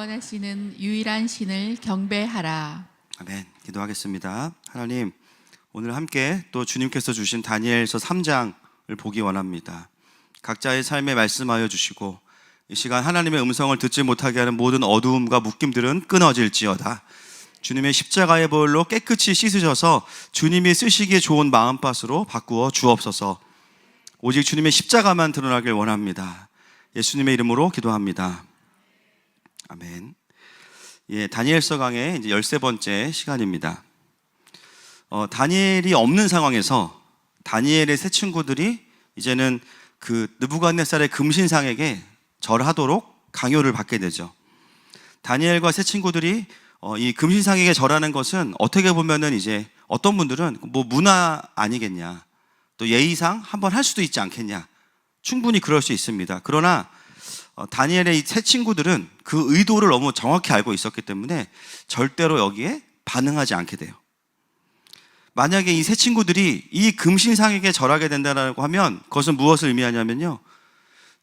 구원하시는 유일한 신을 경배하라. 아멘. 기도하겠습니다. 하나님, 오늘 함께 또 주님께서 주신 다니엘서 3장을 보기 원합니다. 각자의 삶에 말씀하여 주시고 이 시간 하나님의 음성을 듣지 못하게 하는 모든 어두움과 묶임들은 끊어질지어다. 주님의 십자가의 보혈로 깨끗이 씻으셔서 주님이 쓰시기에 좋은 마음밭으로 바꾸어 주옵소서. 오직 주님의 십자가만 드러나길 원합니다. 예수님의 이름으로 기도합니다. 아멘. 예, 다니엘서 강의 이제 13번째 시간입니다. 다니엘이 없는 상황에서 다니엘의 세 친구들이 이제는 그 느부갓네살의 금신상에게 절하도록 강요를 받게 되죠. 다니엘과 세 친구들이 이 금신상에게 절하는 것은 어떻게 보면은 이제 어떤 분들은 뭐 문화 아니겠냐, 또 예의상 한번 할 수도 있지 않겠냐, 충분히 그럴 수 있습니다. 그러나 다니엘의 이 세 친구들은 그 의도를 너무 정확히 알고 있었기 때문에 절대로 여기에 반응하지 않게 돼요. 만약에 이 세 친구들이 이 금신상에게 절하게 된다고 하면 그것은 무엇을 의미하냐면요,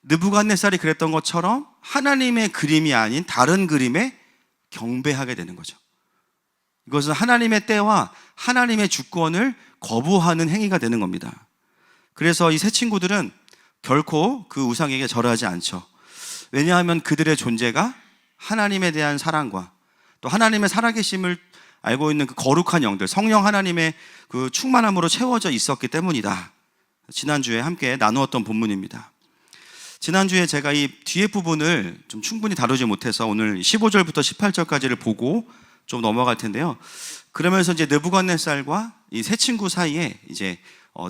느부갓네살이 그랬던 것처럼 하나님의 그림이 아닌 다른 그림에 경배하게 되는 거죠. 이것은 하나님의 때와 하나님의 주권을 거부하는 행위가 되는 겁니다. 그래서 이 세 친구들은 결코 그 우상에게 절하지 않죠. 왜냐하면 그들의 존재가 하나님에 대한 사랑과 또 하나님의 살아계심을 알고 있는 그 거룩한 영들, 성령 하나님의 그 충만함으로 채워져 있었기 때문이다. 지난주에 함께 나누었던 본문입니다. 지난주에 제가 이 뒤에 부분을 좀 충분히 다루지 못해서 오늘 15절부터 18절까지를 보고 좀 넘어갈 텐데요. 그러면서 이제 느부갓네살과 이 세 친구 사이에 이제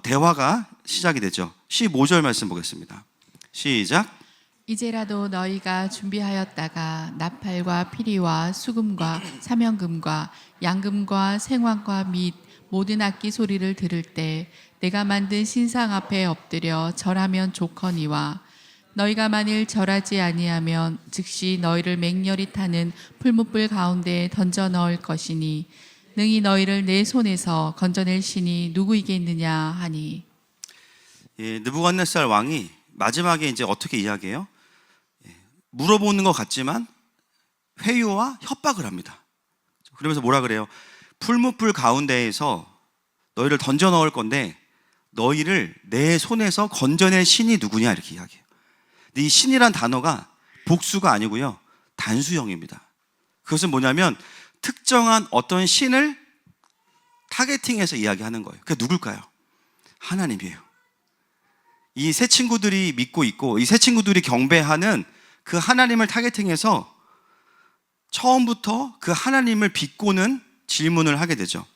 대화가 시작이 되죠. 15절 말씀 보겠습니다. 시작. 이제라도 너희가 준비하였다가 나팔과 피리와 수금과 사명금과 양금과 생황과 및 모든 악기 소리를 들을 때 내가 만든 신상 앞에 엎드려 절하면 좋거니와 너희가 만일 절하지 아니하면 즉시 너희를 맹렬히 타는 풀무불 가운데에 던져 넣을 것이니 능히 너희를 내 손에서 건져낼 신이 누구이겠느냐 하니. 예, 느부갓네살 왕이 마지막에 이제 어떻게 이야기해요? 물어보는 것 같지만 회유와 협박을 합니다. 그러면서 뭐라 그래요? 풀무불 가운데에서 너희를 던져 넣을 건데 너희를 내 손에서 건져낼 신이 누구냐, 이렇게 이야기해요. 근데 이 신이란 단어가 복수가 아니고요, 단수형입니다. 그것은 뭐냐면 특정한 어떤 신을 타겟팅해서 이야기하는 거예요. 그게 누굴까요? 하나님이에요. 이 세 친구들이 믿고 있고 이 세 친구들이 경배하는 그 하나님을 타겟팅해서 처음부터 그 하나님을 비꼬는 질문을 하게 되죠.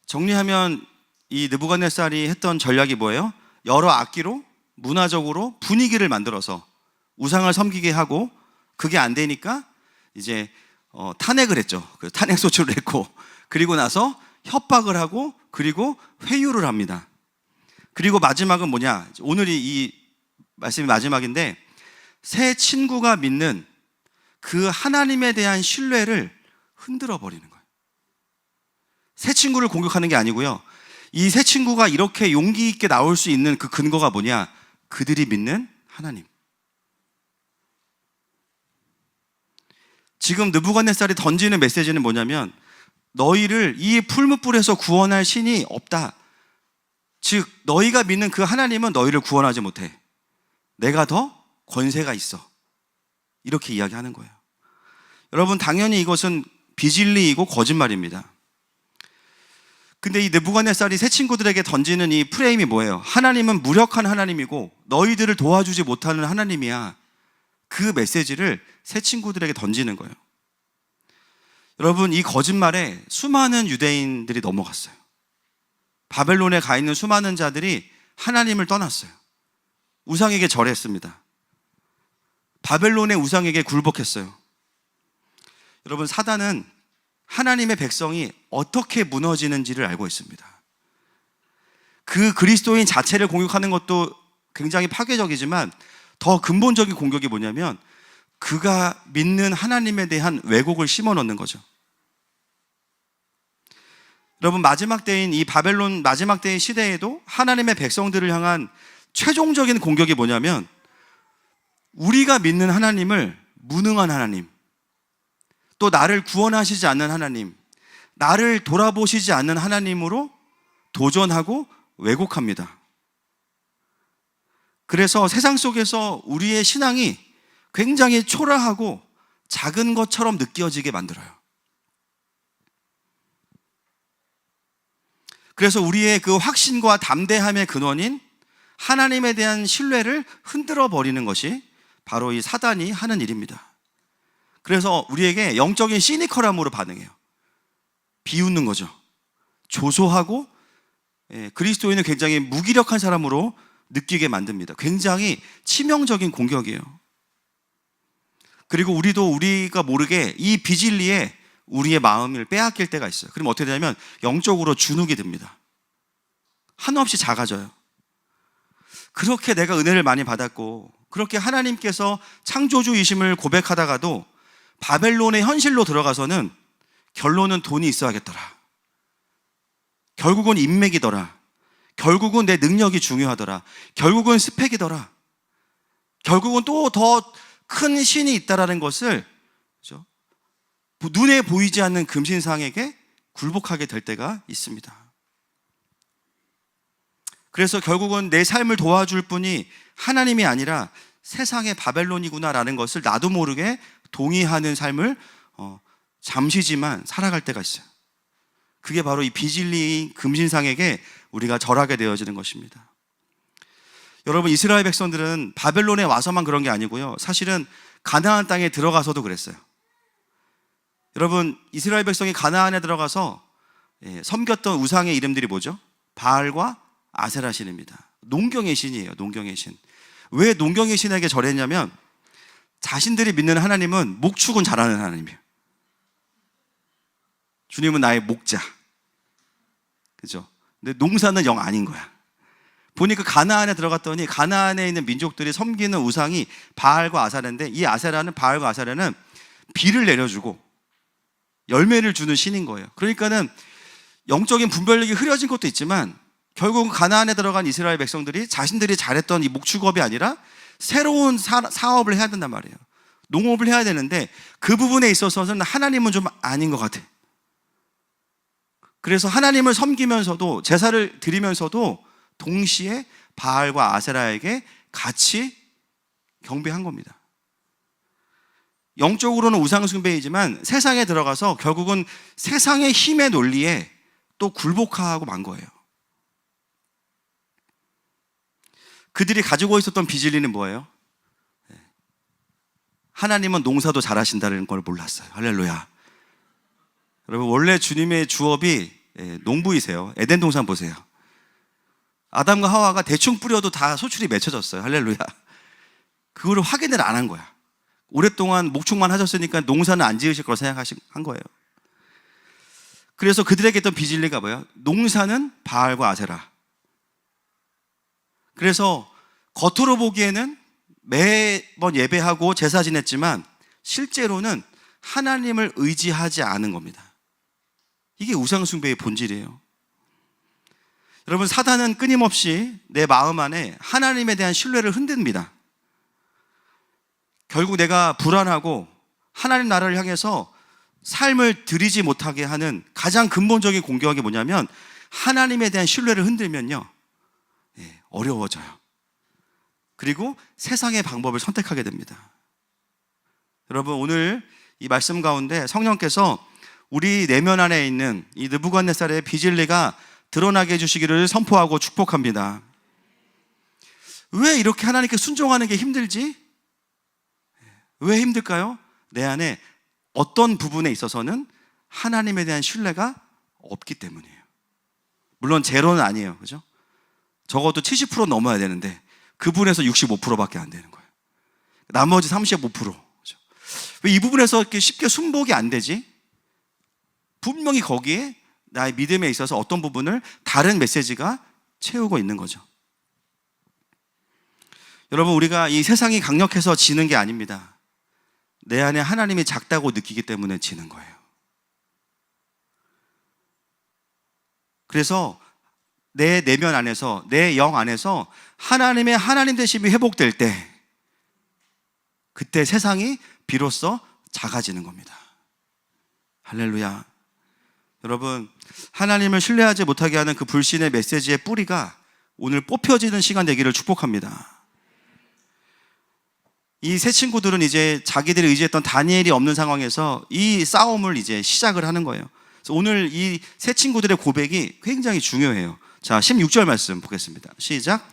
정리하면 이 느부갓네살이 했던 전략이 뭐예요? 여러 악기로 문화적으로 분위기를 만들어서 우상을 섬기게 하고, 그게 안 되니까 이제 탄핵을 했죠. 그 탄핵 소추를 했고, 그리고 나서 협박을 하고, 그리고 회유를 합니다. 그리고 마지막은 뭐냐? 오늘이 이 말씀이 마지막인데, 세 친구가 믿는 그 하나님에 대한 신뢰를 흔들어 버리는 거예요. 세 친구를 공격하는 게 아니고요, 이 세 친구가 이렇게 용기 있게 나올 수 있는 그 근거가 뭐냐? 그들이 믿는 하나님. 지금 느부갓네살이 던지는 메시지는 뭐냐면 너희를 이 풀무불에서 구원할 신이 없다. 즉 너희가 믿는 그 하나님은 너희를 구원하지 못해. 내가 더 권세가 있어. 이렇게 이야기하는 거예요. 여러분, 당연히 이것은 비진리이고 거짓말입니다. 근데 이 느부갓네살이 세 친구들에게 던지는 이 프레임이 뭐예요? 하나님은 무력한 하나님이고 너희들을 도와주지 못하는 하나님이야. 그 메시지를 세 친구들에게 던지는 거예요. 여러분, 이 거짓말에 수많은 유대인들이 넘어갔어요. 바벨론에 가 있는 수많은 자들이 하나님을 떠났어요. 우상에게 절했습니다. 바벨론의 우상에게 굴복했어요. 여러분, 사단은 하나님의 백성이 어떻게 무너지는지를 알고 있습니다. 그 그리스도인 자체를 공격하는 것도 굉장히 파괴적이지만 더 근본적인 공격이 뭐냐면 그가 믿는 하나님에 대한 왜곡을 심어 넣는 거죠. 여러분, 마지막 때인 이 바벨론 마지막 때의 시대에도 하나님의 백성들을 향한 최종적인 공격이 뭐냐면 우리가 믿는 하나님을 무능한 하나님, 또 나를 구원하시지 않는 하나님, 나를 돌아보시지 않는 하나님으로 도전하고 왜곡합니다. 그래서 세상 속에서 우리의 신앙이 굉장히 초라하고 작은 것처럼 느껴지게 만들어요. 그래서 우리의 그 확신과 담대함의 근원인 하나님에 대한 신뢰를 흔들어 버리는 것이 바로 이 사단이 하는 일입니다. 그래서 우리에게 영적인 시니컬함으로 반응해요. 비웃는 거죠. 조소하고 그리스도인은 굉장히 무기력한 사람으로 느끼게 만듭니다. 굉장히 치명적인 공격이에요. 그리고 우리가 모르게 이 비진리에 우리의 마음을 빼앗길 때가 있어요. 그럼 어떻게 되냐면 영적으로 주눅이 듭니다. 한없이 작아져요. 그렇게 내가 은혜를 많이 받았고 그렇게 하나님께서 창조주이심을 고백하다가도 바벨론의 현실로 들어가서는 결론은 돈이 있어야겠더라. 결국은 인맥이더라. 결국은 내 능력이 중요하더라. 결국은 스펙이더라. 결국은 또 더 큰 신이 있다라는 것을, 그렇죠? 눈에 보이지 않는 금신상에게 굴복하게 될 때가 있습니다. 그래서 결국은 내 삶을 도와줄 분이 하나님이 아니라 세상의 바벨론이구나라는 것을 나도 모르게 동의하는 삶을 잠시지만 살아갈 때가 있어요. 그게 바로 이 비진리인 금신상에게 우리가 절하게 되어지는 것입니다. 여러분, 이스라엘 백성들은 바벨론에 와서만 그런 게 아니고요, 사실은 가나안 땅에 들어가서도 그랬어요. 여러분, 이스라엘 백성이 가나안에 들어가서 섬겼던 우상의 이름들이 뭐죠? 바알과 아세라 신입니다. 농경의 신이에요. 농경의 신. 왜 농경의 신에게 절했냐면 자신들이 믿는 하나님은 목축은 잘하는 하나님이에요. 주님은 나의 목자, 그죠? 근데 농사는 영 아닌 거야. 보니까 가나안에 들어갔더니 가나안에 있는 민족들이 섬기는 우상이 바알과 아세라인데, 이 아세라는, 바알과 아세라는 비를 내려주고 열매를 주는 신인 거예요. 그러니까는 영적인 분별력이 흐려진 것도 있지만 결국은 가나안에 들어간 이스라엘 백성들이 자신들이 잘했던 이 목축업이 아니라 새로운 사업을 해야 된단 말이에요. 농업을 해야 되는데 그 부분에 있어서는 하나님은 좀 아닌 것 같아. 그래서 하나님을 섬기면서도, 제사를 드리면서도 동시에 바알과 아세라에게 같이 경배한 겁니다. 영적으로는 우상숭배이지만 세상에 들어가서 결국은 세상의 힘의 논리에 또 굴복하고 만 거예요. 그들이 가지고 있었던 비진리는 뭐예요? 하나님은 농사도 잘하신다는 걸 몰랐어요. 할렐루야. 여러분, 원래 주님의 주업이 농부이세요. 에덴 동산 보세요. 아담과 하와가 대충 뿌려도 다 소출이 맺혀졌어요. 할렐루야. 그거를 확인을 안 한 거야. 오랫동안 목축만 하셨으니까 농사는 안 지으실 거라 생각한 거예요. 그래서 그들에게 있던 비진리가 뭐예요? 농사는 바알과 아세라. 그래서 겉으로 보기에는 매번 예배하고 제사 지냈지만 실제로는 하나님을 의지하지 않은 겁니다. 이게 우상숭배의 본질이에요. 여러분, 사단은 끊임없이 내 마음 안에 하나님에 대한 신뢰를 흔듭니다. 결국 내가 불안하고 하나님 나라를 향해서 삶을 드리지 못하게 하는 가장 근본적인 공격이 뭐냐면, 하나님에 대한 신뢰를 흔들면요, 어려워져요. 그리고 세상의 방법을 선택하게 됩니다. 여러분, 오늘 이 말씀 가운데 성령께서 우리 내면 안에 있는 이 느부갓네살의 비진리가 드러나게 해주시기를 선포하고 축복합니다. 왜 이렇게 하나님께 순종하는 게 힘들지? 왜 힘들까요? 내 안에 어떤 부분에 있어서는 하나님에 대한 신뢰가 없기 때문이에요. 물론 제로는 아니에요, 그죠? 적어도 70% 넘어야 되는데 그 부분에서 65%밖에 안 되는 거예요. 나머지 35%. 그죠? 왜 이 부분에서 이렇게 쉽게 순복이 안 되지? 분명히 거기에 나의 믿음에 있어서 어떤 부분을 다른 메시지가 채우고 있는 거죠. 여러분, 우리가 이 세상이 강력해서 지는 게 아닙니다. 내 안에 하나님이 작다고 느끼기 때문에 지는 거예요. 그래서 내 내면 안에서, 내 영 안에서 하나님의 하나님 되심이 회복될 때, 그때 세상이 비로소 작아지는 겁니다. 할렐루야. 여러분, 하나님을 신뢰하지 못하게 하는 그 불신의 메시지의 뿌리가 오늘 뽑혀지는 시간 되기를 축복합니다. 이 세 친구들은 이제 자기들이 의지했던 다니엘이 없는 상황에서 이 싸움을 이제 시작을 하는 거예요. 그래서 오늘 이 세 친구들의 고백이 굉장히 중요해요. 자, 16절 말씀 보겠습니다. 시작.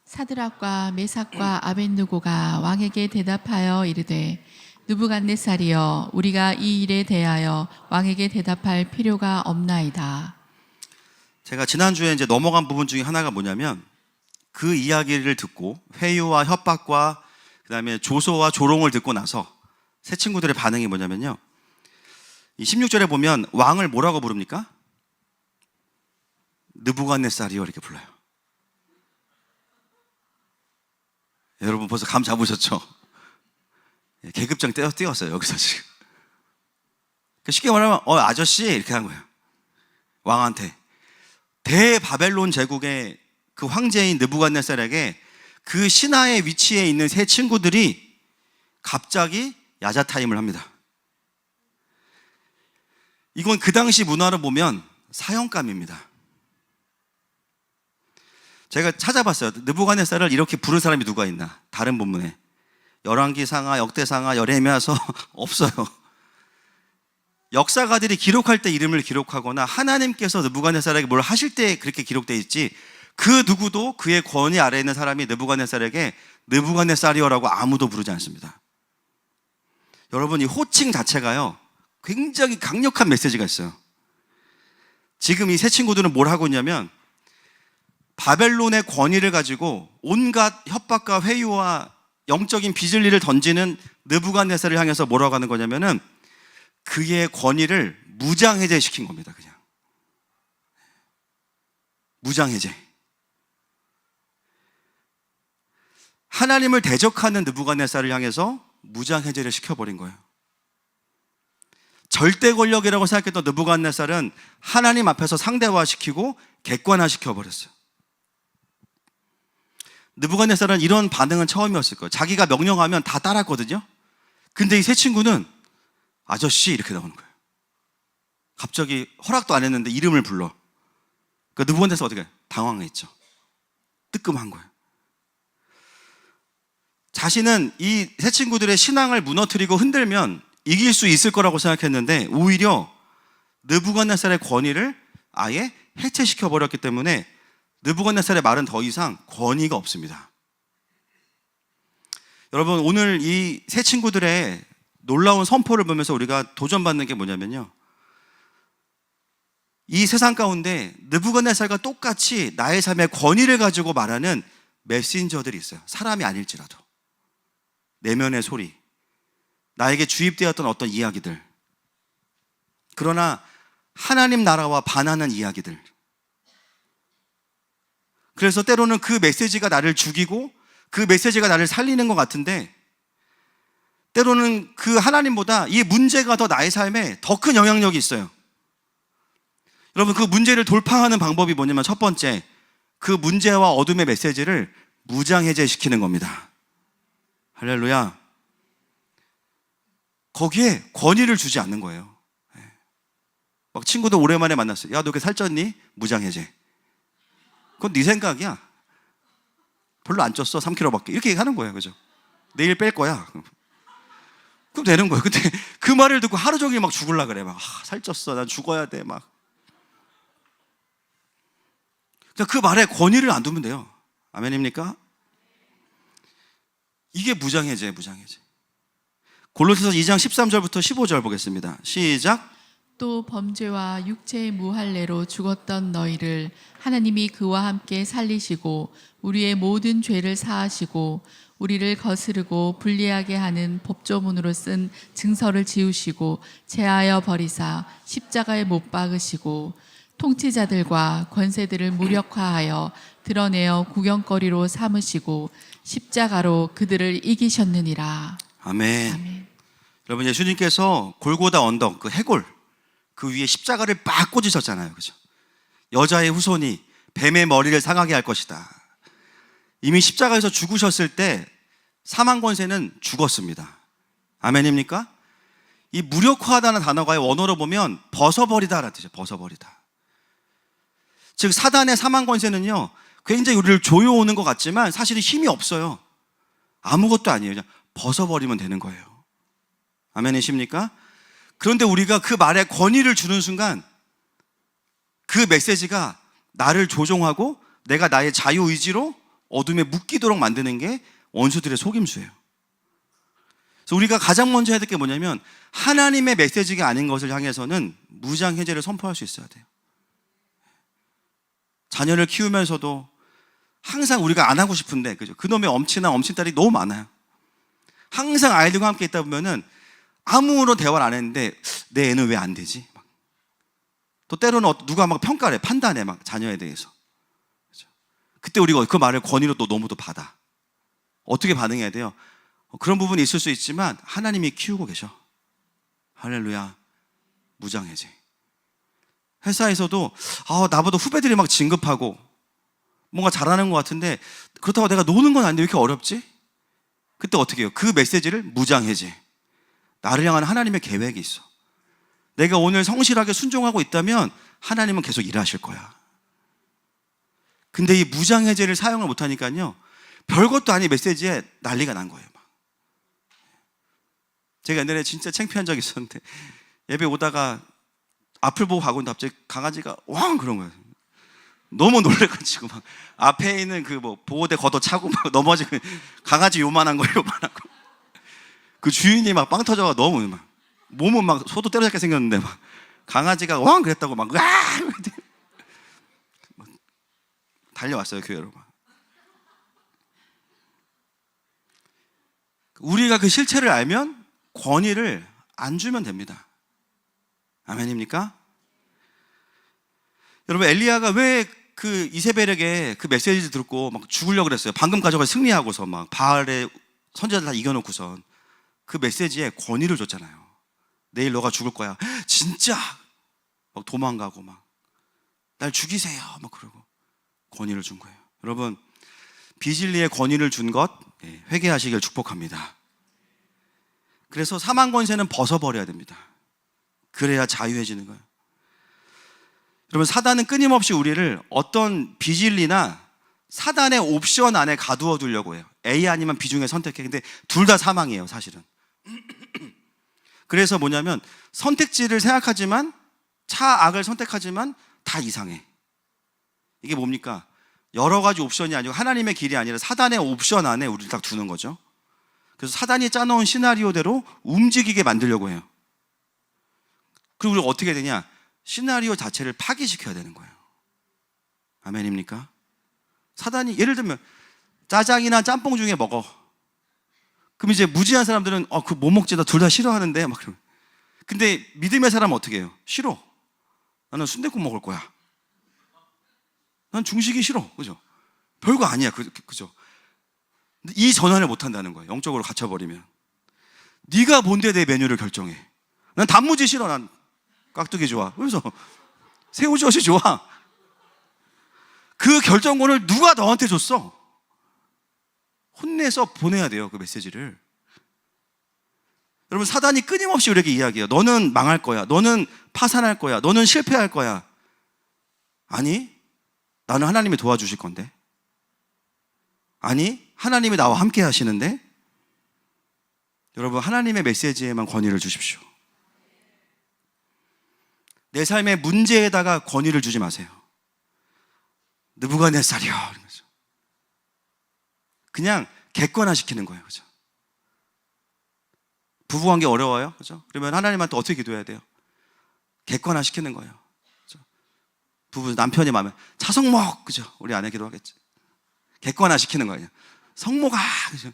사드락과 메삭과 아벳느고가 왕에게 대답하여 이르되 느부갓네살이여 우리가 이 일에 대하여 왕에게 대답할 필요가 없나이다. 제가 지난주에 이제 넘어간 부분 중에 하나가 뭐냐면 그 이야기를 듣고 회유와 협박과 그다음에 조소와 조롱을 듣고 나서 세 친구들의 반응이 뭐냐면요. 이 16절에 보면 왕을 뭐라고 부릅니까? 느부갓네살이요 이렇게 불러요. 여러분 벌써 감 잡으셨죠? 계급장 띄웠어요 여기서 지금. 쉽게 말하면 아저씨 이렇게 한 거예요. 왕한테. 대바벨론 제국의 그 황제인 느부갓네살에게 그 신하의 위치에 있는 세 친구들이 갑자기 야자타임을 합니다. 이건 그 당시 문화로 보면 사형감입니다. 제가 찾아봤어요. 느부갓네살을 이렇게 부른 사람이 누가 있나? 다른 본문에 열왕기상하, 역대상하, 여레미야서 없어요. 역사가들이 기록할 때 이름을 기록하거나 하나님께서 느부갓네살에게 뭘 하실 때 그렇게 기록되어 있지 그 누구도 그의 권위 아래에 있는 사람이 느부갓네살에게 느부갓네살이여라고 아무도 부르지 않습니다. 여러분 이 호칭 자체가요 굉장히 강력한 메시지가 있어요. 지금 이 세 친구들은 뭘 하고 있냐면 바벨론의 권위를 가지고 온갖 협박과 회유와 영적인 비진리를 던지는 느부갓네살을 향해서 뭐라고 하는 거냐면은 그의 권위를 무장해제시킨 겁니다. 그냥 무장해제. 하나님을 대적하는 느부갓네살을 향해서 무장해제를 시켜버린 거예요. 절대 권력이라고 생각했던 느부갓네살은 하나님 앞에서 상대화시키고 객관화시켜버렸어요. 느부갓네살은 이런 반응은 처음이었을 거예요. 자기가 명령하면 다 따랐거든요. 근데 이 세 친구는 아저씨 이렇게 나오는 거예요. 갑자기 허락도 안 했는데 이름을 불러. 그러니까 느부갓네살 어떻게 해요? 당황했죠. 뜨끔한 거예요. 자신은 이 세 친구들의 신앙을 무너뜨리고 흔들면 이길 수 있을 거라고 생각했는데 오히려 느부갓네살의 권위를 아예 해체시켜 버렸기 때문에 느부갓네살의 말은 더 이상 권위가 없습니다. 여러분 오늘 이 세 친구들의 놀라운 선포를 보면서 우리가 도전받는 게 뭐냐면요. 이 세상 가운데 느부갓네살과 똑같이 나의 삶의 권위를 가지고 말하는 메신저들이 있어요. 사람이 아닐지라도. 내면의 소리, 나에게 주입되었던 어떤 이야기들, 그러나 하나님 나라와 반하는 이야기들. 그래서 때로는 그 메시지가 나를 죽이고 그 메시지가 나를 살리는 것 같은데 때로는 그 하나님보다 이 문제가 더 나의 삶에 더 큰 영향력이 있어요. 여러분 그 문제를 돌파하는 방법이 뭐냐면 첫 번째, 그 문제와 어둠의 메시지를 무장해제시키는 겁니다. 할렐루야. 거기에 권위를 주지 않는 거예요. 막 친구들 오랜만에 만났어요. 야, 너 이렇게 살쪘니? 무장해제. 그건 네 생각이야. 별로 안 쪘어. 3kg밖에. 이렇게 얘기하는 거예요. 그죠? 내일 뺄 거야. 그럼 되는 거예요. 근데 그 말을 듣고 하루 종일 막 죽을라 그래. 막 살쪘어. 난 죽어야 돼. 막. 그러니까 그 말에 권위를 안 두면 돼요. 아멘입니까? 이게 무장해제예요. 무장해제. 골로새서 2장 13절부터 15절 보겠습니다. 시작. 또 범죄와 육체의 무할례로 죽었던 너희를 하나님이 그와 함께 살리시고 우리의 모든 죄를 사하시고 우리를 거스르고 불리하게 하는 법조문으로 쓴 증서를 지우시고 제하여 버리사 십자가에 못 박으시고 통치자들과 권세들을 무력화하여 드러내어 구경거리로 삼으시고 십자가로 그들을 이기셨느니라. 아멘. 아멘. 여러분 예수님께서 골고다 언덕 그 해골 그 위에 십자가를 빡 꽂으셨잖아요. 그죠? 여자의 후손이 뱀의 머리를 상하게 할 것이다. 이미 십자가에서 죽으셨을 때 사망 권세는 죽었습니다. 아멘입니까? 이 무력화하다는 단어가 원어로 보면 벗어버리다라는 뜻이에요. 벗어버리다. 즉 사단의 사망 권세는요, 굉장히 우리를 조여오는 것 같지만 사실은 힘이 없어요. 아무것도 아니에요. 그냥 벗어버리면 되는 거예요. 아멘이십니까? 그런데 우리가 그 말에 권위를 주는 순간 그 메시지가 나를 조종하고 내가 나의 자유의지로 어둠에 묶이도록 만드는 게 원수들의 속임수예요. 그래서 우리가 가장 먼저 해야 될 게 뭐냐면 하나님의 메시지가 아닌 것을 향해서는 무장해제를 선포할 수 있어야 돼요. 자녀를 키우면서도 항상 우리가 안 하고 싶은데, 그죠? 그놈의 엄친아 엄친딸이 너무 많아요. 항상 아이들과 함께 있다 보면은 아무런 대화를 안 했는데 내 애는 왜 안 되지? 또 때로는 누가 막 평가를 해, 판단해, 막 자녀에 대해서. 그죠? 그때 우리가 그 말을 권위로 또 너무 또 받아. 어떻게 반응해야 돼요? 그런 부분이 있을 수 있지만 하나님이 키우고 계셔. 할렐루야. 무장해제. 회사에서도 나보다 후배들이 막 진급하고 뭔가 잘하는 것 같은데 그렇다고 내가 노는 건 아닌데 왜 이렇게 어렵지? 그때 어떻게 해요? 그 메시지를 무장해제. 나를 향한 하나님의 계획이 있어. 내가 오늘 성실하게 순종하고 있다면 하나님은 계속 일하실 거야. 근데 이 무장해제를 사용을 못하니까요, 별것도 아닌 메시지에 난리가 난 거예요. 막. 제가 옛날에 진짜 창피한 적이 있었는데 예배 오다가 앞을 보고 가고 있는데 갑자기 강아지가 왕 그런 거예요. 너무 놀래가지고 막 앞에 있는 그 뭐 보호대 걷어 차고 막 넘어지고, 강아지 요만한 거 그 주인이 막 빵 터져가 너무 막 몸은 막 소도 때려잡게 생겼는데 막 강아지가 왕 그랬다고 막 달려왔어요, 교회로. 우리가 그 실체를 알면 권위를 안 주면 됩니다. 아멘입니까? 여러분, 엘리야가 왜 그 이세벨에게 그 메시지 듣고 막 죽으려고 그랬어요? 방금 가져가 승리하고서 막 바알의 선지자들 다 이겨놓고선 그 메시지에 권위를 줬잖아요. 내일 너가 죽을 거야. 진짜? 막 도망가고 막 날 죽이세요 막 그러고 권위를 준 거예요. 여러분, 비진리에 권위를 준 것 회개하시길 축복합니다. 그래서 사망 권세는 벗어버려야 됩니다. 그래야 자유해지는 거예요. 여러분, 사단은 끊임없이 우리를 어떤 비진리나 사단의 옵션 안에 가두어 두려고 해요. A 아니면 B 중에 선택해. 근데 둘 다 사망이에요, 사실은. 그래서 뭐냐면 선택지를 생각하지만, 차악을 선택하지만 다 이상해. 이게 뭡니까? 여러 가지 옵션이 아니고 하나님의 길이 아니라 사단의 옵션 안에 우리를 딱 두는 거죠. 그래서 사단이 짜놓은 시나리오대로 움직이게 만들려고 해요. 그리고 우리가 어떻게 되냐? 시나리오 자체를 파기시켜야 되는 거예요. 아멘입니까? 사단이 예를 들면 짜장이나 짬뽕 중에 먹어. 그럼 이제 무지한 사람들은 그 뭐 먹지? 나 둘 다 싫어하는데 막 그러면. 근데 믿음의 사람은 어떻게 해요? 싫어. 나는 순댓국 먹을 거야. 난 중식이 싫어. 그죠? 별거 아니야. 그죠? 근데 이 전환을 못 한다는 거예요. 영적으로 갇혀버리면. 네가 뭔데 내 메뉴를 결정해? 난 단무지 싫어. 난 깍두기 좋아. 그래서 새우젓이 좋아. 그 결정권을 누가 너한테 줬어? 혼내서 보내야 돼요, 그 메시지를. 여러분, 사단이 끊임없이 우리에게 이야기해요. 너는 망할 거야. 너는 파산할 거야. 너는 실패할 거야. 아니, 나는 하나님이 도와주실 건데. 아니, 하나님이 나와 함께 하시는데. 여러분, 하나님의 메시지에만 권위를 주십시오. 내 삶의 문제에다가 권위를 주지 마세요. 느부갓네살이요. 그냥 객관화시키는 거예요. 그죠? 부부관계 어려워요. 그죠? 그러면 하나님한테 어떻게 기도해야 돼요? 객관화시키는 거예요. 그죠? 부부 남편이 마음에 차성목, 그죠? 우리 아내 기도하겠지. 객관화시키는 거예요. 성목아, 그죠?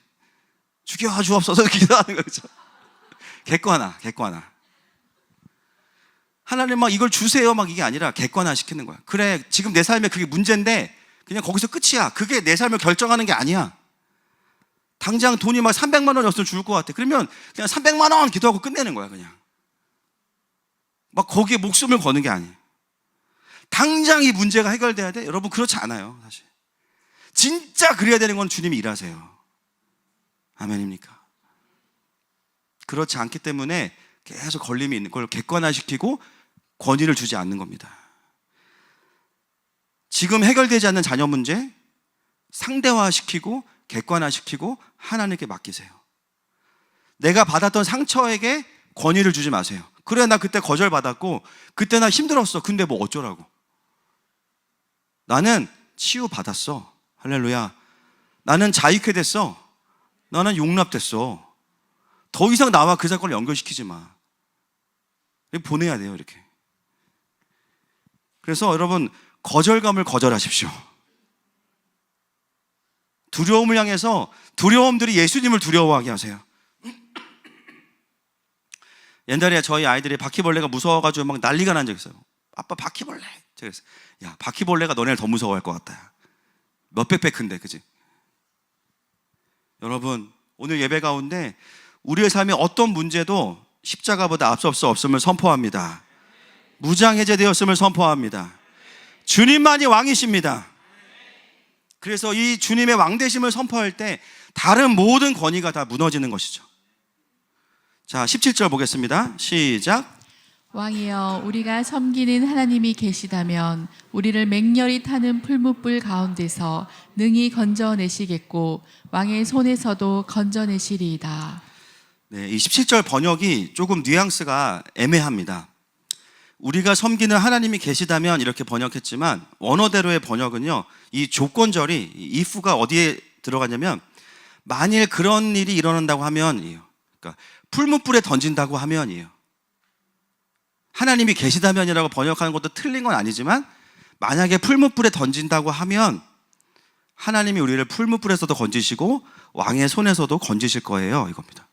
죽여 주옵소서 기도하는 거죠. 객관화. 하나님 막 이걸 주세요 막 이게 아니라 객관화시키는 거야. 그래, 지금 내 삶에 그게 문제인데 그냥 거기서 끝이야. 그게 내 삶을 결정하는 게 아니야. 당장 돈이 막 300만 원이었으면 죽을 것 같아. 그러면 그냥 300만 원 기도하고 끝내는 거야, 그냥. 막 거기에 목숨을 거는 게 아니에요. 당장 이 문제가 해결돼야 돼? 여러분, 그렇지 않아요, 사실. 진짜 그래야 되는 건 주님이 일하세요. 아멘입니까? 그렇지 않기 때문에 계속 걸림이 있는 걸 객관화시키고 권위를 주지 않는 겁니다. 지금 해결되지 않는 자녀 문제 상대화시키고 객관화시키고 하나님께 맡기세요. 내가 받았던 상처에게 권위를 주지 마세요. 그래, 나 그때 거절받았고 그때 나 힘들었어. 근데 뭐 어쩌라고. 나는 치유받았어. 할렐루야. 나는 자유케 됐어. 나는 용납됐어. 더 이상 나와 그 사건을 연결시키지 마. 보내야 돼요, 이렇게. 그래서 여러분, 거절감을 거절하십시오. 두려움을 향해서 두려움들이 예수님을 두려워하게 하세요. 옛날에 저희 아이들이 바퀴벌레가 무서워가지고 막 난리가 난 적 있어요. 아빠 바퀴벌레. 제가 그랬어요. 야, 바퀴벌레가 너네를 더 무서워할 것 같다. 몇백 배 큰데, 그지? 여러분, 오늘 예배 가운데 우리의 삶의 어떤 문제도 십자가보다 앞설 수 없음을 선포합니다. 무장해제되었음을 선포합니다. 주님만이 왕이십니다. 그래서 이 주님의 왕되심을 선포할 때 다른 모든 권위가 다 무너지는 것이죠. 자, 17절 보겠습니다. 시작. 왕이여, 우리가 섬기는 하나님이 계시다면 우리를 맹렬히 타는 풀무불 가운데서 능히 건져내시겠고 왕의 손에서도 건져내시리이다. 네, 이 17절 번역이 조금 뉘앙스가 애매합니다. 우리가 섬기는 하나님이 계시다면 이렇게 번역했지만 원어대로의 번역은요, 이 조건절이 if가 어디에 들어가냐면 만일 그런 일이 일어난다고 하면이에요. 그러니까 풀무불에 던진다고 하면이에요. 하나님이 계시다면이라고 번역하는 것도 틀린 건 아니지만 만약에 풀무불에 던진다고 하면 하나님이 우리를 풀무불에서도 건지시고 왕의 손에서도 건지실 거예요, 이겁니다.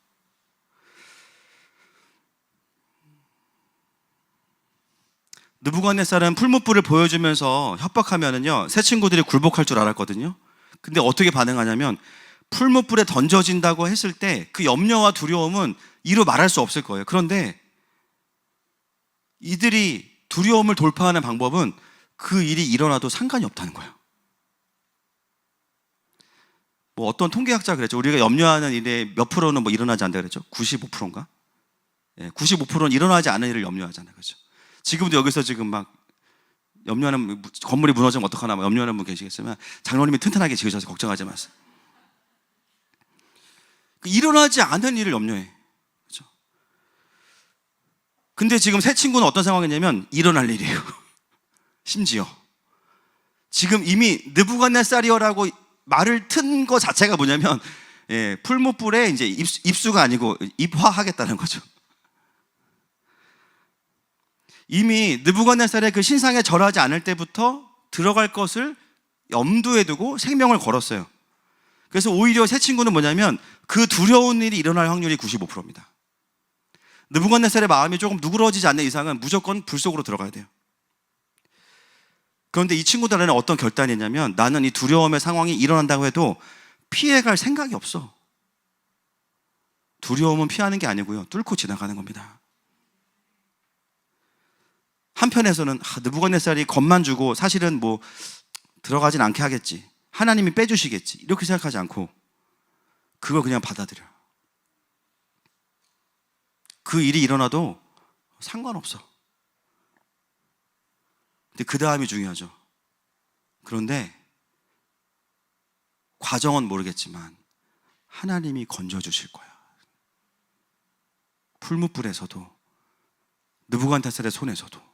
느부갓네살은 풀무불을 보여주면서 협박하면은요, 새 친구들이 굴복할 줄 알았거든요. 근데 어떻게 반응하냐면 풀무불에 던져진다고 했을 때 그 염려와 두려움은 이루 말할 수 없을 거예요. 그런데 이들이 두려움을 돌파하는 방법은 그 일이 일어나도 상관이 없다는 거예요. 뭐 어떤 통계학자 그랬죠. 우리가 염려하는 일의 몇 프로는 뭐 일어나지 않는다 그랬죠. 95%인가? 95%는 일어나지 않은 일을 염려하잖아요. 그렇죠? 지금도 여기서 지금 막 염려하는, 건물이 무너지면 어떡하나 막 염려하는 분 계시겠지만 장로님이 튼튼하게 지으셔서 걱정하지 마세요. 일어나지 않은 일을 염려해. 그렇죠? 근데 지금 새 친구는 어떤 상황이냐면 일어날 일이에요. 심지어 지금 이미 느부갓네살이여라고 말을 튼 거 자체가 뭐냐면 풀무불에 이제 입수가 아니고 입화하겠다는 거죠. 이미 느부갓네살의 그 신상에 절하지 않을 때부터 들어갈 것을 염두에 두고 생명을 걸었어요. 그래서 오히려 새 친구는 뭐냐면 그 두려운 일이 일어날 확률이 95%입니다. 느부갓네살의 마음이 조금 누그러지지 않는 이상은 무조건 불 속으로 들어가야 돼요. 그런데 이 친구들은 어떤 결단이 했냐면 나는 이 두려움의 상황이 일어난다고 해도 피해갈 생각이 없어. 두려움은 피하는 게 아니고요, 뚫고 지나가는 겁니다. 한편에서는 느부갓네살이 겁만 주고 사실은 뭐 들어가진 않게 하겠지, 하나님이 빼주시겠지, 이렇게 생각하지 않고 그걸 그냥 받아들여요. 그 일이 일어나도 상관없어. 근데 그 다음이 중요하죠. 그런데 과정은 모르겠지만 하나님이 건져주실 거야. 풀무불에서도 느부갓네살의 손에서도.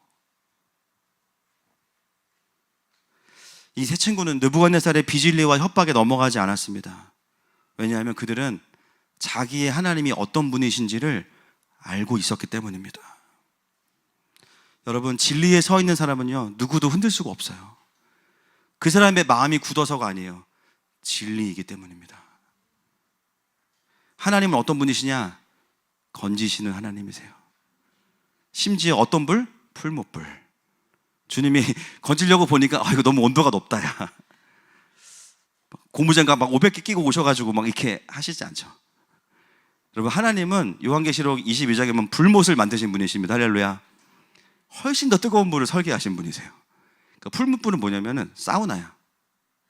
이 세 친구는 느부갓네살의 비질리와 협박에 넘어가지 않았습니다. 왜냐하면 그들은 자기의 하나님이 어떤 분이신지를 알고 있었기 때문입니다. 여러분, 진리에 서 있는 사람은요, 누구도 흔들 수가 없어요. 그 사람의 마음이 굳어서가 아니에요. 진리이기 때문입니다. 하나님은 어떤 분이시냐? 건지시는 하나님이세요. 심지어 어떤 불? 풀무불. 주님이 건지려고 보니까 이거 너무 온도가 높다, 야. 고무장갑 막 500개 끼고 오셔가지고 막 이렇게 하시지 않죠. 여러분, 하나님은 요한계시록 22장에 보면 불못을 만드신 분이십니다. 할렐루야. 훨씬 더 뜨거운 물을 설계하신 분이세요. 그러니까 풀무불은 뭐냐면은 사우나야.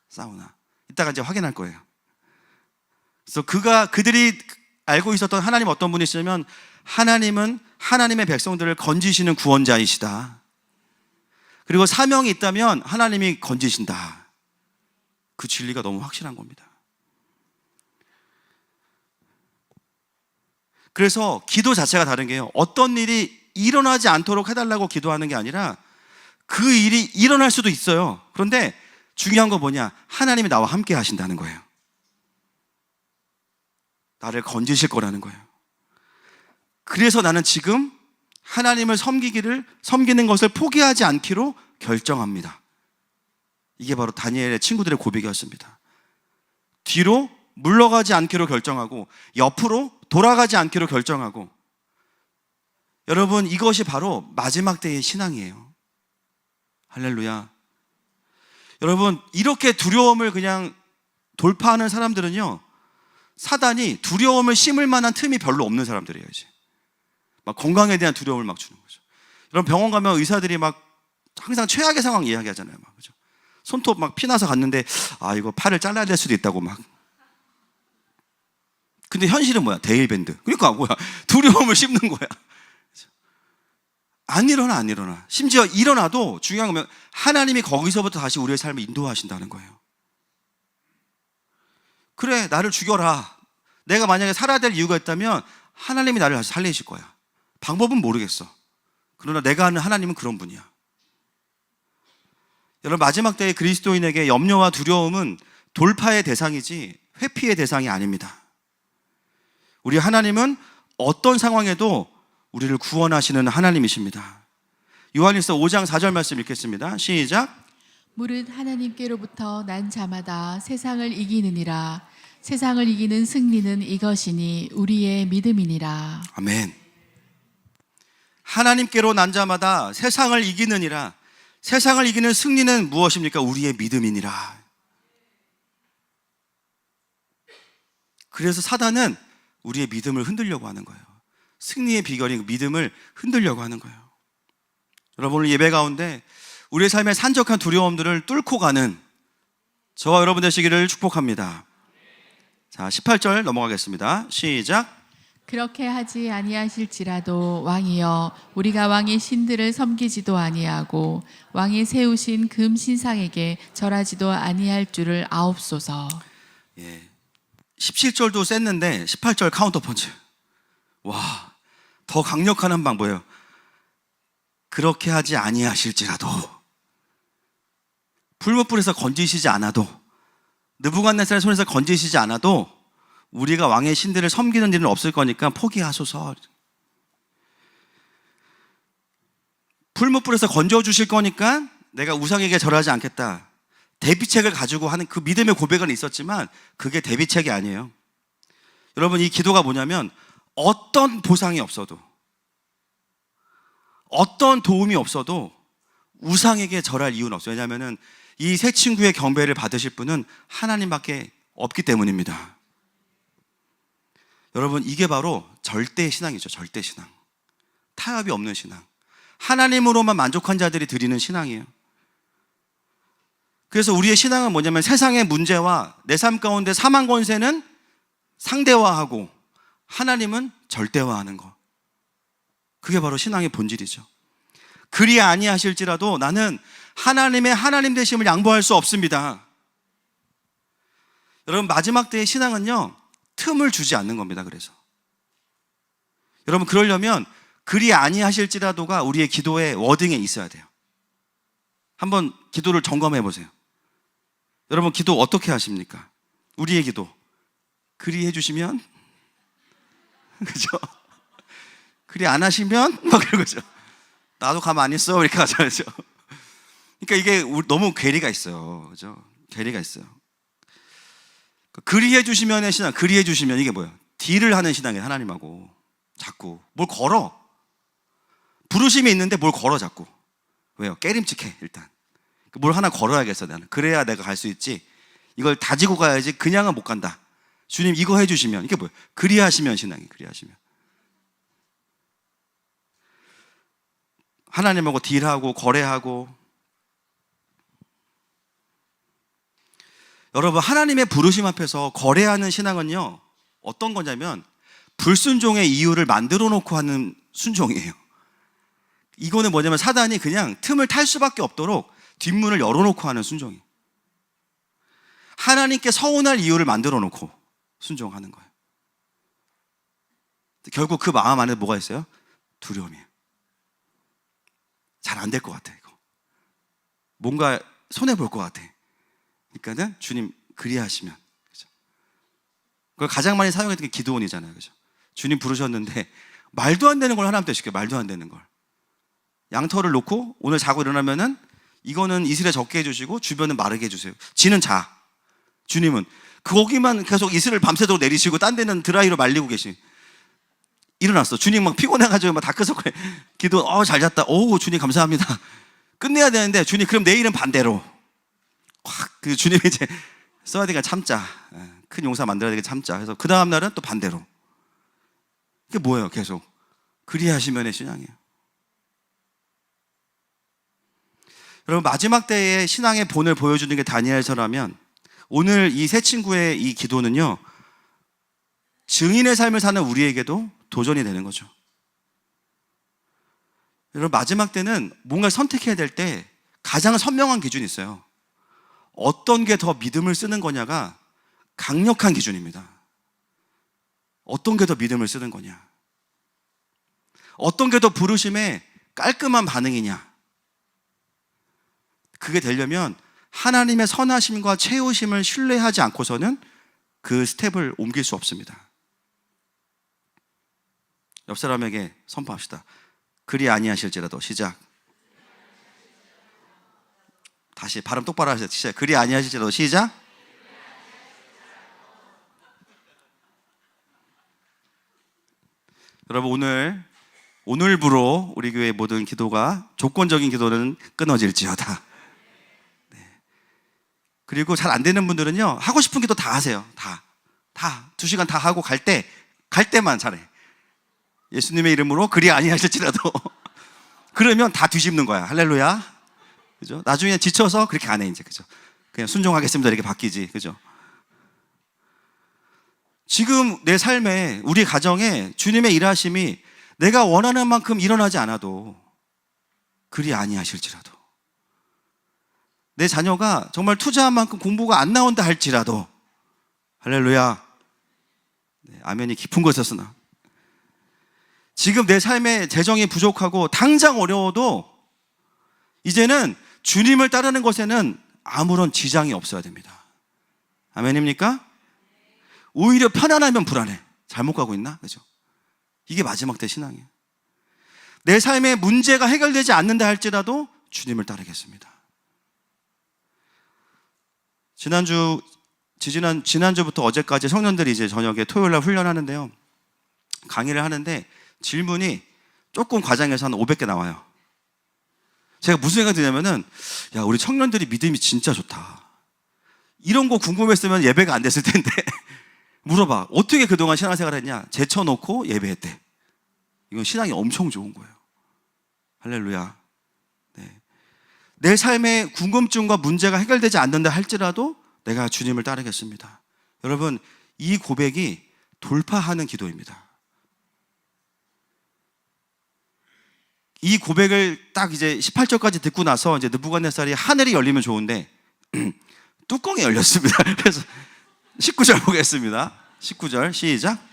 사우나. 이따가 이제 확인할 거예요. 그래서 그들이 알고 있었던 하나님 어떤 분이시냐면 하나님은 하나님의 백성들을 건지시는 구원자이시다. 그리고 사명이 있다면 하나님이 건지신다. 그 진리가 너무 확실한 겁니다. 그래서 기도 자체가 다른 게요, 어떤 일이 일어나지 않도록 해달라고 기도하는 게 아니라 그 일이 일어날 수도 있어요. 그런데 중요한 건 뭐냐? 하나님이 나와 함께 하신다는 거예요. 나를 건지실 거라는 거예요. 그래서 나는 지금 하나님을 섬기는 것을 포기하지 않기로 결정합니다. 이게 바로 다니엘의 친구들의 고백이었습니다. 뒤로 물러가지 않기로 결정하고 옆으로 돌아가지 않기로 결정하고, 여러분, 이것이 바로 마지막 때의 신앙이에요. 할렐루야. 여러분, 이렇게 두려움을 그냥 돌파하는 사람들은요, 사단이 두려움을 심을 만한 틈이 별로 없는 사람들이에요. 이제 막 건강에 대한 두려움을 막 주는 거죠. 여러분, 병원 가면 의사들이 막 항상 최악의 상황 이야기하잖아요. 막, 그죠? 손톱 막 피나서 갔는데, 이거 팔을 잘라야 될 수도 있다고 막. 근데 현실은 뭐야? 데일밴드. 그러니까 뭐야? 두려움을 심는 거야. 안 일어나. 심지어 일어나도 중요한 건 하나님이 거기서부터 다시 우리의 삶을 인도하신다는 거예요. 그래, 나를 죽여라. 내가 만약에 살아야 될 이유가 있다면 하나님이 나를 다시 살리실 거야. 방법은 모르겠어. 그러나 내가 아는 하나님은 그런 분이야. 여러분, 마지막 때의 그리스도인에게 염려와 두려움은 돌파의 대상이지 회피의 대상이 아닙니다. 우리 하나님은 어떤 상황에도 우리를 구원하시는 하나님이십니다. 요한일서 5장 4절 말씀 읽겠습니다. 시작. 무릇 하나님께로부터 난 자마다 세상을 이기느니라. 세상을 이기는 승리는 이것이니 우리의 믿음이니라. 아멘. 하나님께로 난 자마다 세상을 이기느니라. 세상을 이기는 승리는 무엇입니까? 우리의 믿음이니라. 그래서 사단은 우리의 믿음을 흔들려고 하는 거예요. 승리의 비결인 믿음을 흔들려고 하는 거예요. 여러분, 오늘 예배 가운데 우리의 삶의 산적한 두려움들을 뚫고 가는 저와 여러분 되시기를 축복합니다. 자, 18절 넘어가겠습니다. 시작. 그렇게 하지 아니하실지라도 왕이여, 우리가 왕의 신들을 섬기지도 아니하고 왕이 세우신 금 신상에게 절하지도 아니할 줄을 아옵소서. 예, 17절도 셌는데 18절 카운터 펀치. 와, 더 강력한 한 방 뭐예요? 그렇게 하지 아니하실지라도, 풀무불에서 건지시지 않아도, 느부갓네살의 손에서 건지시지 않아도 우리가 왕의 신들을 섬기는 일은 없을 거니까 포기하소서. 풀무불에서 건져주실 거니까 내가 우상에게 절하지 않겠다. 대비책을 가지고 하는 그 믿음의 고백은 있었지만 그게 대비책이 아니에요. 여러분, 이 기도가 뭐냐면 어떤 보상이 없어도, 어떤 도움이 없어도 우상에게 절할 이유는 없어요. 왜냐하면 이 세 친구의 경배를 받으실 분은 하나님밖에 없기 때문입니다. 여러분, 이게 바로 절대 신앙이죠. 절대 신앙. 타협이 없는 신앙. 하나님으로만 만족한 자들이 드리는 신앙이에요. 그래서 우리의 신앙은 뭐냐면 세상의 문제와 내 삶 가운데 사망 권세는 상대화하고 하나님은 절대화하는 것. 그게 바로 신앙의 본질이죠. 그리 아니하실지라도 나는 하나님의 하나님 되심을 양보할 수 없습니다. 여러분, 마지막 때의 신앙은요, 틈을 주지 않는 겁니다. 그래서 여러분, 그러려면 그리 아니하실지라도가 우리의 기도의 워딩에 있어야 돼요. 한번 기도를 점검해 보세요. 여러분, 기도 어떻게 하십니까? 우리의 기도 그리 해주시면 그죠? 그리 안 하시면 막 그러죠. 나도 가만 안 있어 이렇게 하잖아요. 그러니까 이게 너무 괴리가 있어요. 그죠? 괴리가 있어요. 그리 해주시면의 신앙, 그리 해주시면 이게 뭐예요? 딜을 하는 신앙이에요. 하나님하고 자꾸 뭘 걸어. 부르심이 있는데 뭘 걸어 자꾸. 왜요? 깨림칙해. 일단 뭘 하나 걸어야겠어. 나는 그래야 내가 갈 수 있지. 이걸 다지고 가야지. 그냥은 못 간다. 주님 이거 해주시면, 이게 뭐예요? 그리 하시면 신앙이. 그리 하시면 하나님하고 딜하고 거래하고. 여러분, 하나님의 부르심 앞에서 거래하는 신앙은요, 어떤 거냐면 불순종의 이유를 만들어 놓고 하는 순종이에요. 이거는 뭐냐면 사단이 그냥 틈을 탈 수밖에 없도록 뒷문을 열어놓고 하는 순종이에요. 하나님께 서운할 이유를 만들어 놓고 순종하는 거예요. 결국 그 마음 안에 뭐가 있어요? 두려움이에요. 잘 안 될 것 같아, 이거. 뭔가 손해볼 것 같아. 그러니까는 주님 그리하시면. 그죠? 그걸 가장 많이 사용했던 게 기드온이잖아요. 그죠? 주님 부르셨는데 말도 안 되는 걸 하나님한테 시켜요. 말도 안 되는 걸. 양털을 놓고 오늘 자고 일어나면은 이거는 이슬에 적게 해주시고 주변은 마르게 해주세요. 지는 자. 주님은 거기만 계속 이슬을 밤새도록 내리시고 딴 데는 드라이로 말리고 계시. 일어났어. 주님 막 피곤해가지고 막 다크서클 기도 잘 잤다. 오 주님 감사합니다. 끝내야 되는데 주님 그럼 내일은 반대로. 확 그 주님이 이제 써야 되니까 참자. 큰 용사 만들어야 되니까 참자. 그래서 그 다음 날은 또 반대로. 이게 뭐예요? 계속 그리하시면의 신앙이에요. 여러분 마지막 때의 신앙의 본을 보여주는 게 다니엘서라면 오늘 이 세 친구의 이 기도는요 증인의 삶을 사는 우리에게도 도전이 되는 거죠. 여러분 마지막 때는 뭔가 선택해야 될 때 가장 선명한 기준이 있어요. 어떤 게 더 믿음을 쓰는 거냐가 강력한 기준입니다. 어떤 게 더 믿음을 쓰는 거냐, 어떤 게 더 부르심에 깔끔한 반응이냐. 그게 되려면 하나님의 선하심과 채우심을 신뢰하지 않고서는 그 스텝을 옮길 수 없습니다. 옆 사람에게 선포합시다. 그리 아니하실지라도. 시작. 다시 발음 똑바로 하세요. 시작. 그리 아니하실지라도. 시작. 여러분 오늘부로 우리 교회 모든 기도가 조건적인 기도는 끊어질지어다. 그리고 잘 안 되는 분들은요 하고 싶은 기도 다 하세요. 다 2시간 다 하고 갈 때만 잘해. 예수님의 이름으로 그리 아니하실지라도. 그러면 다 뒤집는 거야. 할렐루야. 그죠? 나중에 지쳐서 그렇게 안 해 이제. 그죠? 그냥 순종하겠습니다 이렇게 바뀌지. 그죠? 지금 내 삶에 우리 가정에 주님의 일하심이 내가 원하는 만큼 일어나지 않아도 그리 아니하실지라도, 내 자녀가 정말 투자한 만큼 공부가 안 나온다 할지라도, 할렐루야. 네, 아멘이 깊은 곳에서나 지금 내 삶의 재정이 부족하고 당장 어려워도 이제는 주님을 따르는 것에는 아무런 지장이 없어야 됩니다. 아멘입니까? 오히려 편안하면 불안해. 잘못 가고 있나? 그죠? 이게 마지막 때 신앙이에요. 내 삶의 문제가 해결되지 않는다 할지라도 주님을 따르겠습니다. 지난주부터 어제까지 청년들이 이제 저녁에 토요일날 훈련하는데요. 강의를 하는데 질문이 조금 과장해서 한 500개 나와요. 제가 무슨 생각이 드냐면은, 야, 우리 청년들이 믿음이 진짜 좋다. 이런 거 궁금했으면 예배가 안 됐을 텐데. 물어봐. 어떻게 그동안 신앙생활 했냐? 제쳐놓고 예배했대. 이건 신앙이 엄청 좋은 거예요. 할렐루야. 네. 내 삶의 궁금증과 문제가 해결되지 않는다 할지라도 내가 주님을 따르겠습니다. 여러분, 이 고백이 돌파하는 기도입니다. 이 고백을 딱 이제 18절까지 듣고 나서 이제 느부갓네살이 하늘이 열리면 좋은데 뚜껑이 열렸습니다. 그래서 19절 보겠습니다. 19절 시작.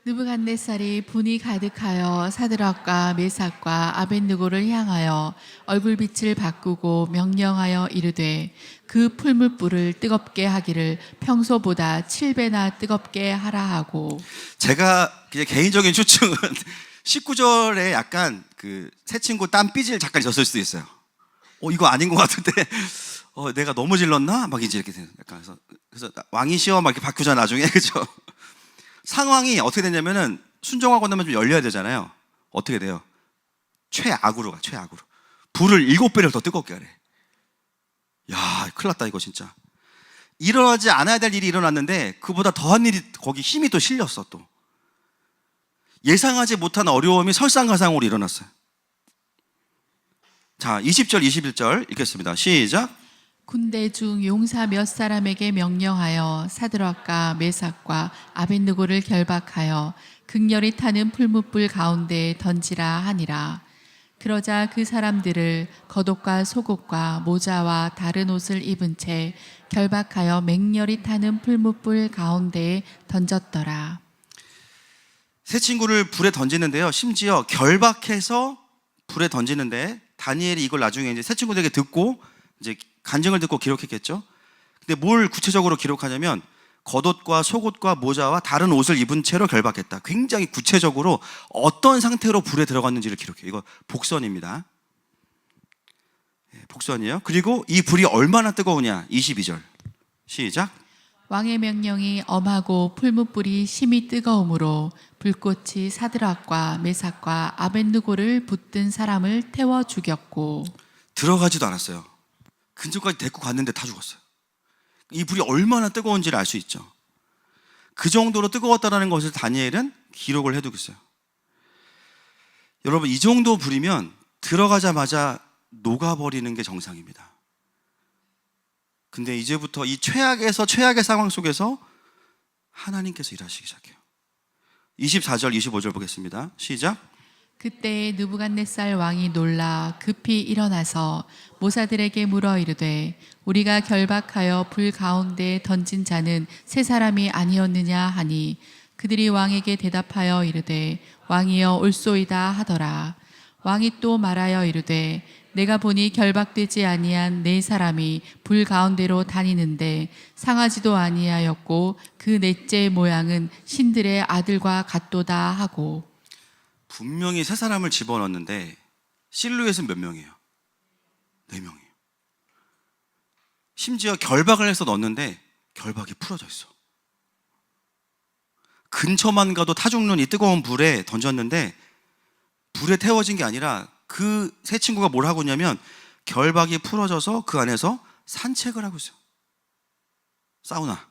느부갓네살이 분이 가득하여 사드락과 메삭과 아벳느고를 향하여 얼굴빛을 바꾸고 명령하여 이르되 그 풀무불을 뜨겁게 하기를 평소보다 7배나 뜨겁게 하라 하고. 제가 그냥 개인적인 추측은 19절에 약간 그 새 친구 땀 삐질 잠깐 졌을 수도 있어요. 이거 아닌 것 같은데 내가 너무 질렀나? 막 이제 이렇게 되는 약간. 그래서 왕이시여 막 이렇게 바뀌잖아 나중에. 그죠? 상황이 어떻게 되냐면은 순종하고 나면 좀 열려야 되잖아요. 어떻게 돼요? 최악으로 가. 최악으로 불을 7배를 더 뜨겁게 하래. 야, 큰일 났다 이거 진짜. 일어나지 않아야 될 일이 일어났는데 그보다 더한 일이 거기 힘이 또 실렸어. 또 예상하지 못한 어려움이 설상가상으로 일어났어요. 자, 20절 21절 읽겠습니다. 시작. 군대 중 용사 몇 사람에게 명령하여 사드락과 메삭과 아벳느고를 결박하여 극렬히 타는 풀무불 가운데에 던지라 하니라. 그러자 그 사람들을 겉옷과 속옷과 모자와 다른 옷을 입은 채 결박하여 맹렬히 타는 풀무불 가운데에 던졌더라. 세 친구를 불에 던지는데요. 심지어 결박해서 불에 던지는데 다니엘이 이걸 나중에 이제 세 친구들에게 듣고 이제 간증을 듣고 기록했겠죠. 근데 뭘 구체적으로 기록하냐면 겉옷과 속옷과 모자와 다른 옷을 입은 채로 결박했다. 굉장히 구체적으로 어떤 상태로 불에 들어갔는지를 기록해요. 이거 복선입니다. 복선이에요. 그리고 이 불이 얼마나 뜨거우냐. 22절 시작. 왕의 명령이 엄하고 풀무불이 심히 뜨거움으로 불꽃이 사드락과 메삭과 아벳느고를 붙든 사람을 태워 죽였고. 들어가지도 않았어요. 근처까지 데리고 갔는데 다 죽었어요. 이 불이 얼마나 뜨거운지를 알 수 있죠. 그 정도로 뜨거웠다는 것을 다니엘은 기록을 해두고 있어요. 여러분, 이 정도 불이면 들어가자마자 녹아버리는 게 정상입니다. 근데 이제부터 이 최악에서 최악의 상황 속에서 하나님께서 일하시기 시작해요. 24절 25절 보겠습니다. 시작. 그때 느부갓네살 왕이 놀라 급히 일어나서 모사들에게 물어 이르되 우리가 결박하여 불 가운데 던진 자는 세 사람이 아니었느냐 하니 그들이 왕에게 대답하여 이르되 왕이여 올소이다 하더라. 왕이 또 말하여 이르되 내가 보니 결박되지 아니한 네 사람이 불 가운데로 다니는데 상하지도 아니하였고 그 넷째 모양은 신들의 아들과 같도다 하고. 분명히 세 사람을 집어넣었는데 실루엣은 몇 명이에요? 4명이에요. 심지어 결박을 해서 넣었는데 결박이 풀어져 있어. 근처만 가도 타 죽는 이 뜨거운 불에 던졌는데 불에 태워진 게 아니라 그 세 친구가 뭘 하고 있냐면 결박이 풀어져서 그 안에서 산책을 하고 있어요. 사우나.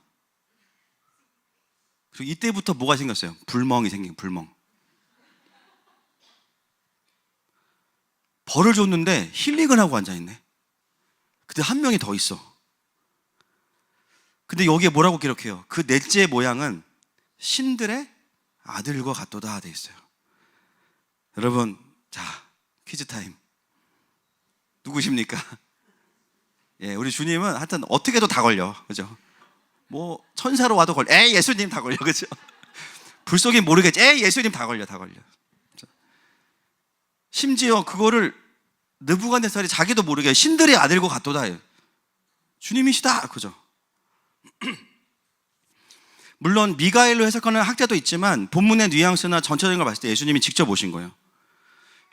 그리고 이때부터 뭐가 생겼어요? 불멍이 생긴 불멍. 벌을 줬는데 힐링을 하고 앉아있네. 근데 한 명이 더 있어. 근데 여기에 뭐라고 기록해요? 그 넷째 모양은 신들의 아들과 같도다 돼 있어요. 여러분, 자, 퀴즈 타임. 누구십니까? 예, 우리 주님은 하여튼 어떻게 해도 다 걸려. 그죠? 뭐 천사로 와도 걸려. 에이, 예수님 다 걸려. 그죠? 불속이 모르겠지. 에이, 예수님 다 걸려. 다 걸려. 심지어 그거를 느부갓네살이 자기도 모르게 신들의 아들과 같도다. 주님이시다. 그죠? 물론 미가엘로 해석하는 학자도 있지만 본문의 뉘앙스나 전체적인 걸 봤을 때 예수님이 직접 오신 거예요.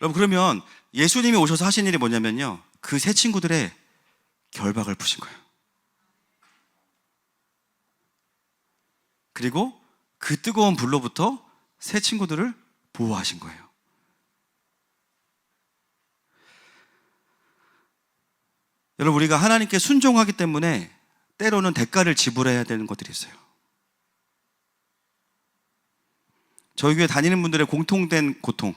여러분, 그러면 예수님이 오셔서 하신 일이 뭐냐면요, 그 세 친구들의 결박을 푸신 거예요. 그리고 그 뜨거운 불로부터 세 친구들을 보호하신 거예요. 여러분, 우리가 하나님께 순종하기 때문에 때로는 대가를 지불해야 되는 것들이 있어요. 저희 교회 다니는 분들의 공통된 고통,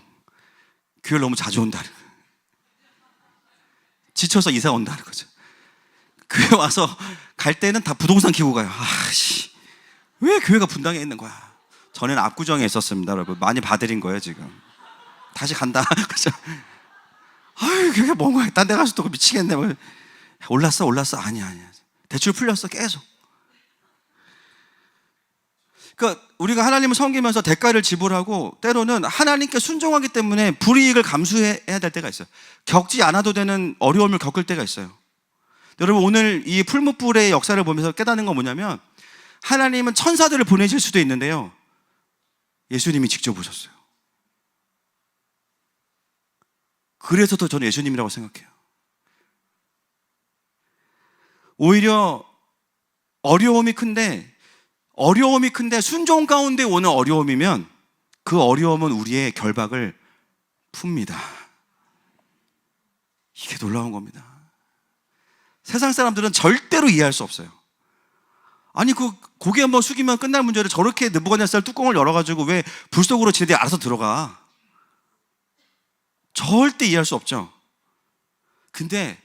교회를 너무 자주 온다는 거예요. 지쳐서 이사 온다는 거죠. 교회 와서 갈 때는 다 부동산 키고 가요. 아씨, 왜 교회가 분당에 있는 거야? 전에는 압구정에 있었습니다, 여러분. 많이 봐드린 거예요, 지금. 다시 간다. 그죠? 아유, 교회가 뭔 거야? 딴 데 가서 또 미치겠네. 뭐. 올랐어? 아니야. 대출 풀렸어, 계속. 그러니까 우리가 하나님을 섬기면서 대가를 지불하고 때로는 하나님께 순종하기 때문에 불이익을 감수해야 될 때가 있어요. 겪지 않아도 되는 어려움을 겪을 때가 있어요. 여러분, 오늘 이 풀무불의 역사를 보면서 깨닫는 건 뭐냐면 하나님은 천사들을 보내실 수도 있는데요, 예수님이 직접 오셨어요. 그래서 더 저는 예수님이라고 생각해요. 오히려 어려움이 큰데 순종 가운데 오는 어려움이면 그 어려움은 우리의 결박을 풉니다. 이게 놀라운 겁니다. 세상 사람들은 절대로 이해할 수 없어요. 아니, 그 고개 한번 숙이면 끝날 문제를 저렇게 느부갓네살 뚜껑을 열어가지고 왜 불 속으로 지네들이 알아서 들어가? 절대 이해할 수 없죠. 근데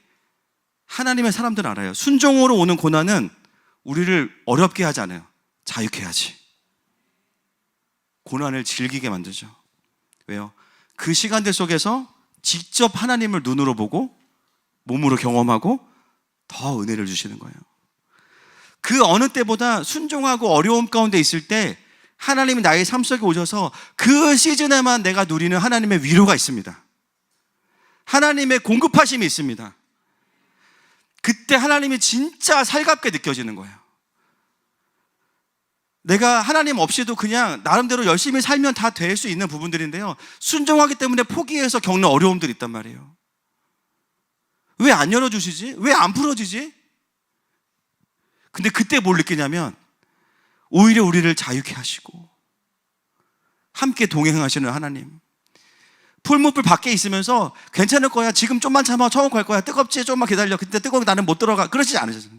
하나님의 사람들은 알아요. 순종으로 오는 고난은 우리를 어렵게 하지 않아요. 자유케 하지. 고난을 즐기게 만들죠. 왜요? 그 시간들 속에서 직접 하나님을 눈으로 보고 몸으로 경험하고 더 은혜를 주시는 거예요. 그 어느 때보다 순종하고 어려움 가운데 있을 때 하나님이 나의 삶 속에 오셔서 그 시즌에만 내가 누리는 하나님의 위로가 있습니다. 하나님의 공급하심이 있습니다. 그때 하나님이 진짜 살갑게 느껴지는 거예요. 내가 하나님 없이도 그냥 나름대로 열심히 살면 다 될 수 있는 부분들인데요, 순종하기 때문에 포기해서 겪는 어려움들이 있단 말이에요. 왜 안 열어주시지? 왜 안 풀어지지? 근데 그때 뭘 느끼냐면 오히려 우리를 자유케 하시고 함께 동행하시는 하나님. 풀무불 밖에 있으면서 괜찮을 거야, 지금 좀만 참아, 처음 갈 거야, 뜨겁지, 좀만 기다려, 근데 뜨거워, 나는 못 들어가, 그러지 않으셨어요.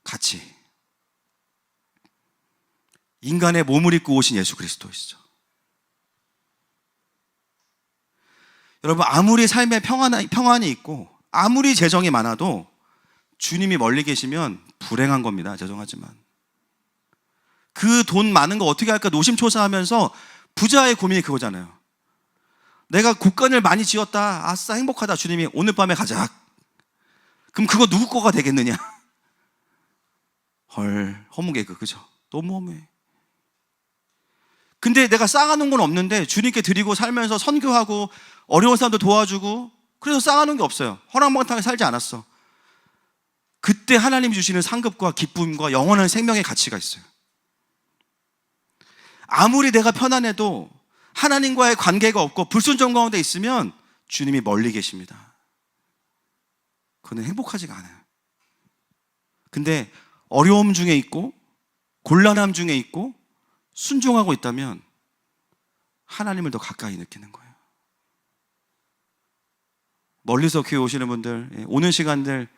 같이 인간의 몸을 입고 오신 예수 그리스도이시죠. 여러분, 아무리 삶에 평안이 있고 아무리 재정이 많아도 주님이 멀리 계시면 불행한 겁니다. 죄송하지만 그 돈 많은 거 어떻게 할까 노심초사하면서 부자의 고민이 그거잖아요. 내가 국간을 많이 지었다, 아싸 행복하다, 주님이 오늘 밤에 가자. 그럼 그거 누구 거가 되겠느냐? 헐, 허무개그, 그죠? 너무 허무해. 근데 내가 쌓아놓은 건 없는데 주님께 드리고 살면서 선교하고 어려운 사람도 도와주고, 그래서 쌓아놓은 게 없어요. 허랑방탕하게 살지 않았어. 그때 하나님이 주시는 상급과 기쁨과 영원한 생명의 가치가 있어요. 아무리 내가 편안해도 하나님과의 관계가 없고 불순종 가운데 있으면 주님이 멀리 계십니다. 그는 행복하지가 않아요. 근데 어려움 중에 있고 곤란함 중에 있고 순종하고 있다면 하나님을 더 가까이 느끼는 거예요. 멀리서 교회 오시는 분들, 오는 시간들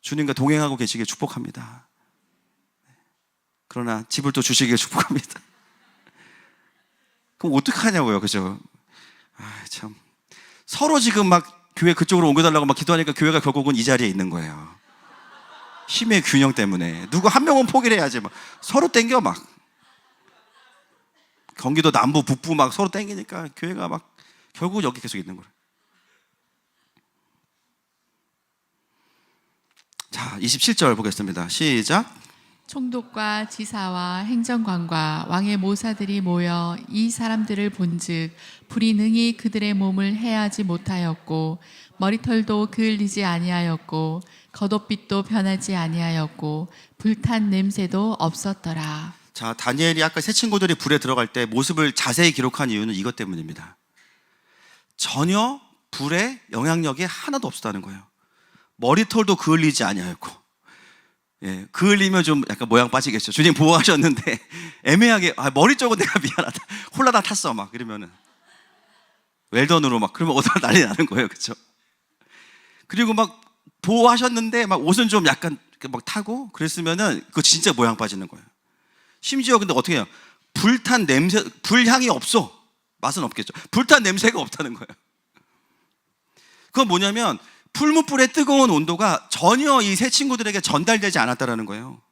주님과 동행하고 계시길 축복합니다. 그러나 집을 또 주시길 축복합니다. 그럼 어떡하냐고요, 그죠? 참, 서로 지금 막 교회 그쪽으로 옮겨달라고 막 기도하니까 교회가 결국은 이 자리에 있는 거예요. 힘의 균형 때문에 누구 한 명은 포기를 해야지, 막 서로 땡겨, 막 경기도 남부 북부 막 서로 땡기니까 교회가 막 결국 여기 계속 있는 거예요. 자, 27절 보겠습니다. 시작. 총독과 지사와 행정관과 왕의 모사들이 모여 이 사람들을 본즉 불이 능히 그들의 몸을 해하지 못하였고 머리털도 그을리지 아니하였고 겉옷빛도 변하지 아니하였고 불탄 냄새도 없었더라. 자, 다니엘이 아까 세 친구들이 불에 들어갈 때 모습을 자세히 기록한 이유는 이것 때문입니다. 전혀 불의 영향력이 하나도 없었다는 거예요. 머리털도 그을리지 아니하였고, 그을리면 좀 약간 모양 빠지겠죠. 주님 보호하셨는데 애매하게, 머리 쪽은 내가 미안하다, 홀라다 탔어, 막 이러면은 웰던으로 막 그러면 어디다 난리 나는 거예요, 그렇죠? 그리고 막 보호하셨는데 막 옷은 좀 약간 막 타고 그랬으면은 그거 진짜 모양 빠지는 거예요. 심지어 근데 어떻게 해요? 불탄 냄새, 불향이 없어. 맛은 없겠죠. 불탄 냄새가 없다는 거예요. 그건 뭐냐면 풀무불의 뜨거운 온도가 전혀 이 세 친구들에게 전달되지 않았다는 거예요.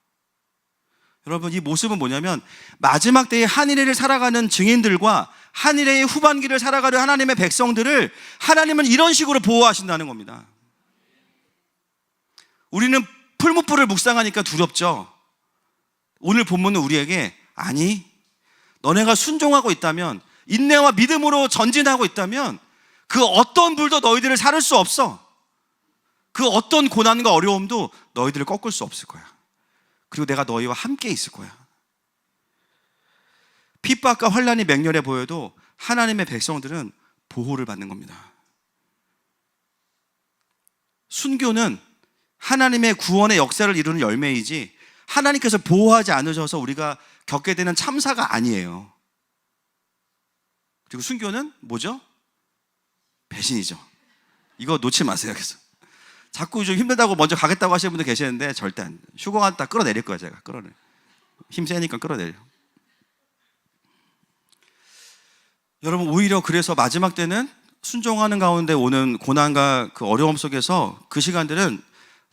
여러분, 이 모습은 뭐냐면 마지막 때의 한일회를 살아가는 증인들과 한일회의 후반기를 살아가는 하나님의 백성들을 하나님은 이런 식으로 보호하신다는 겁니다. 우리는 풀무불을 묵상하니까 두렵죠. 오늘 본문은 우리에게, 아니, 너네가 순종하고 있다면, 인내와 믿음으로 전진하고 있다면 그 어떤 불도 너희들을 사를 수 없어. 그 어떤 고난과 어려움도 너희들을 꺾을 수 없을 거야. 그리고 내가 너희와 함께 있을 거야. 핍박과 환난이 맹렬해 보여도 하나님의 백성들은 보호를 받는 겁니다. 순교는 하나님의 구원의 역사를 이루는 열매이지 하나님께서 보호하지 않으셔서 우리가 겪게 되는 참사가 아니에요. 그리고 순교는 뭐죠? 배신이죠. 이거 놓지 마세요. 그래서 자꾸 좀 힘들다고 먼저 가겠다고 하시는 분들 계시는데 절대 안 돼요. 휴가 다 끌어내릴 거예요. 제가 끌어내. 힘 세니까 끌어내려. 여러분, 오히려 그래서 마지막 때는 순종하는 가운데 오는 고난과 그 어려움 속에서 그 시간들은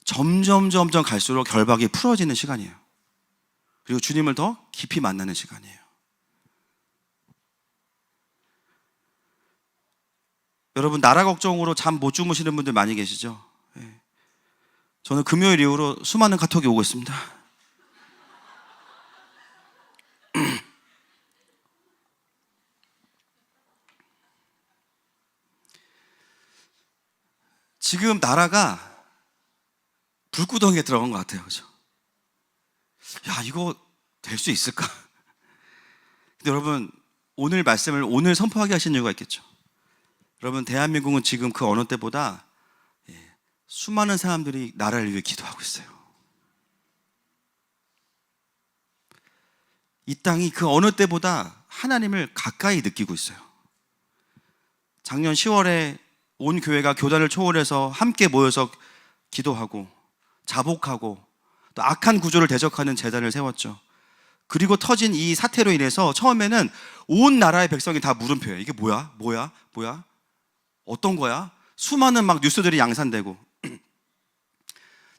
점점 갈수록 결박이 풀어지는 시간이에요. 그리고 주님을 더 깊이 만나는 시간이에요. 여러분 나라 걱정으로 잠 못 주무시는 분들 많이 계시죠? 예. 저는 금요일 이후로 수많은 카톡이 오고 있습니다. 지금 나라가 불구덩이에 들어간 것 같아요. 그죠? 야, 이거 될 수 있을까? 근데 여러분, 오늘 말씀을 오늘 선포하게 하신 이유가 있겠죠. 여러분, 대한민국은 지금 그 어느 때보다 수많은 사람들이 나라를 위해 기도하고 있어요. 이 땅이 그 어느 때보다 하나님을 가까이 느끼고 있어요. 작년 10월에 온 교회가 교단을 초월해서 함께 모여서 기도하고 자복하고 또 악한 구조를 대적하는 제단을 세웠죠. 그리고 터진 이 사태로 인해서 처음에는 온 나라의 백성이 다 물음표예요. 이게 뭐야? 뭐야? 뭐야? 어떤 거야? 수많은 막 뉴스들이 양산되고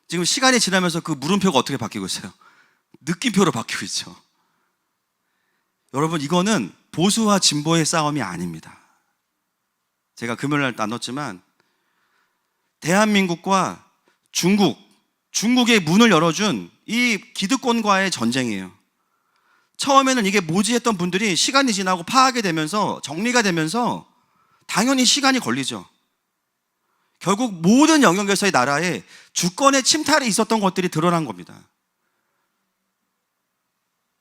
지금 시간이 지나면서 그 물음표가 어떻게 바뀌고 있어요? 느낌표로 바뀌고 있죠. 여러분, 이거는 보수와 진보의 싸움이 아닙니다. 제가 금요일날 나눴지만 대한민국과 중국의 문을 열어준 이 기득권과의 전쟁이에요. 처음에는 이게 뭐지 했던 분들이 시간이 지나고 파악이 되면서 정리가 되면서 당연히 시간이 걸리죠. 결국 모든 영역에서의 나라에 주권의 침탈이 있었던 것들이 드러난 겁니다.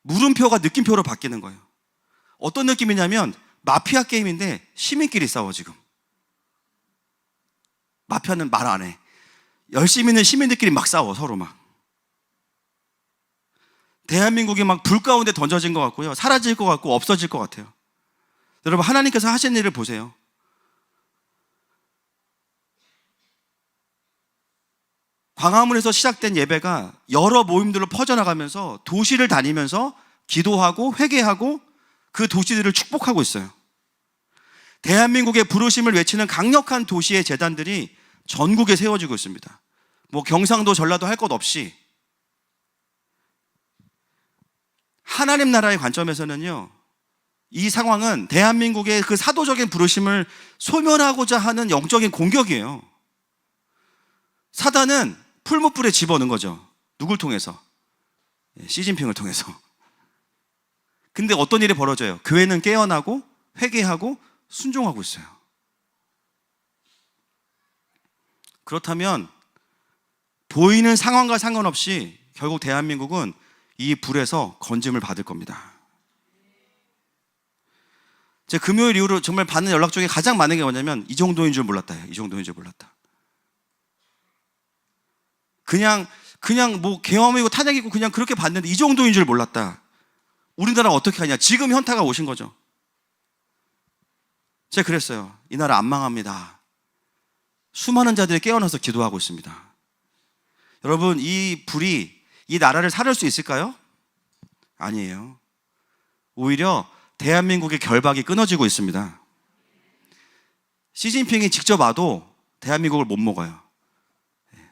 물음표가 느낌표로 바뀌는 거예요. 어떤 느낌이냐면 마피아 게임인데 시민끼리 싸워 지금. 마피아는 말 안 해. 열심히 있는 시민들끼리 막 싸워 서로 막. 대한민국이 막 불 가운데 던져진 것 같고요. 사라질 것 같고 없어질 것 같아요. 여러분, 하나님께서 하신 일을 보세요. 광화문에서 시작된 예배가 여러 모임들로 퍼져나가면서 도시를 다니면서 기도하고 회개하고 그 도시들을 축복하고 있어요. 대한민국의 부르심을 외치는 강력한 도시의 재단들이 전국에 세워지고 있습니다. 뭐 경상도, 전라도 할 것 없이 하나님 나라의 관점에서는요, 이 상황은 대한민국의 그 사도적인 부르심을 소멸하고자 하는 영적인 공격이에요. 사단은 풀무불에 집어넣은 거죠. 누굴 통해서? 시진핑을 통해서. 근데 어떤 일이 벌어져요? 교회는 깨어나고 회개하고 순종하고 있어요. 그렇다면 보이는 상황과 상관없이 결국 대한민국은 이 불에서 건짐을 받을 겁니다. 제가 금요일 이후로 정말 받는 연락 중에 가장 많은 게 뭐냐면 이 정도인 줄 몰랐다. 이 정도인 줄 몰랐다. 그냥 뭐 계엄이고 탄핵이고 그냥 그렇게 봤는데 이 정도인 줄 몰랐다. 우리나라 어떻게 하냐. 지금 현타가 오신 거죠. 제가 그랬어요. 이 나라 안 망합니다. 수많은 자들이 깨어나서 기도하고 있습니다. 여러분, 이 불이 이 나라를 살릴 수 있을까요? 아니에요. 오히려 대한민국의 결박이 끊어지고 있습니다. 시진핑이 직접 와도 대한민국을 못 먹어요.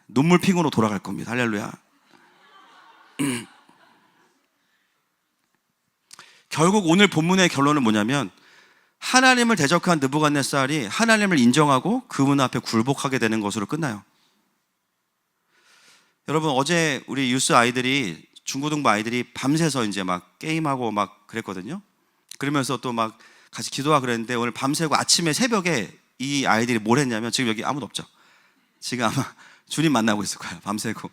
눈물핑으로 돌아갈 겁니다. 할렐루야. 결국 오늘 본문의 결론은 뭐냐면 하나님을 대적한 느부갓네살이 하나님을 인정하고 그분 앞에 굴복하게 되는 것으로 끝나요. 여러분, 어제 우리 유스 아이들이, 중고등부 아이들이 밤새서 이제 막 게임하고 막 그랬거든요. 그러면서 또 막 같이 기도하고 그랬는데 오늘 밤새고 아침에 새벽에 이 아이들이 뭘 했냐면, 지금 여기 아무도 없죠. 지금 아마 주님 만나고 있을 거예요. 밤새고.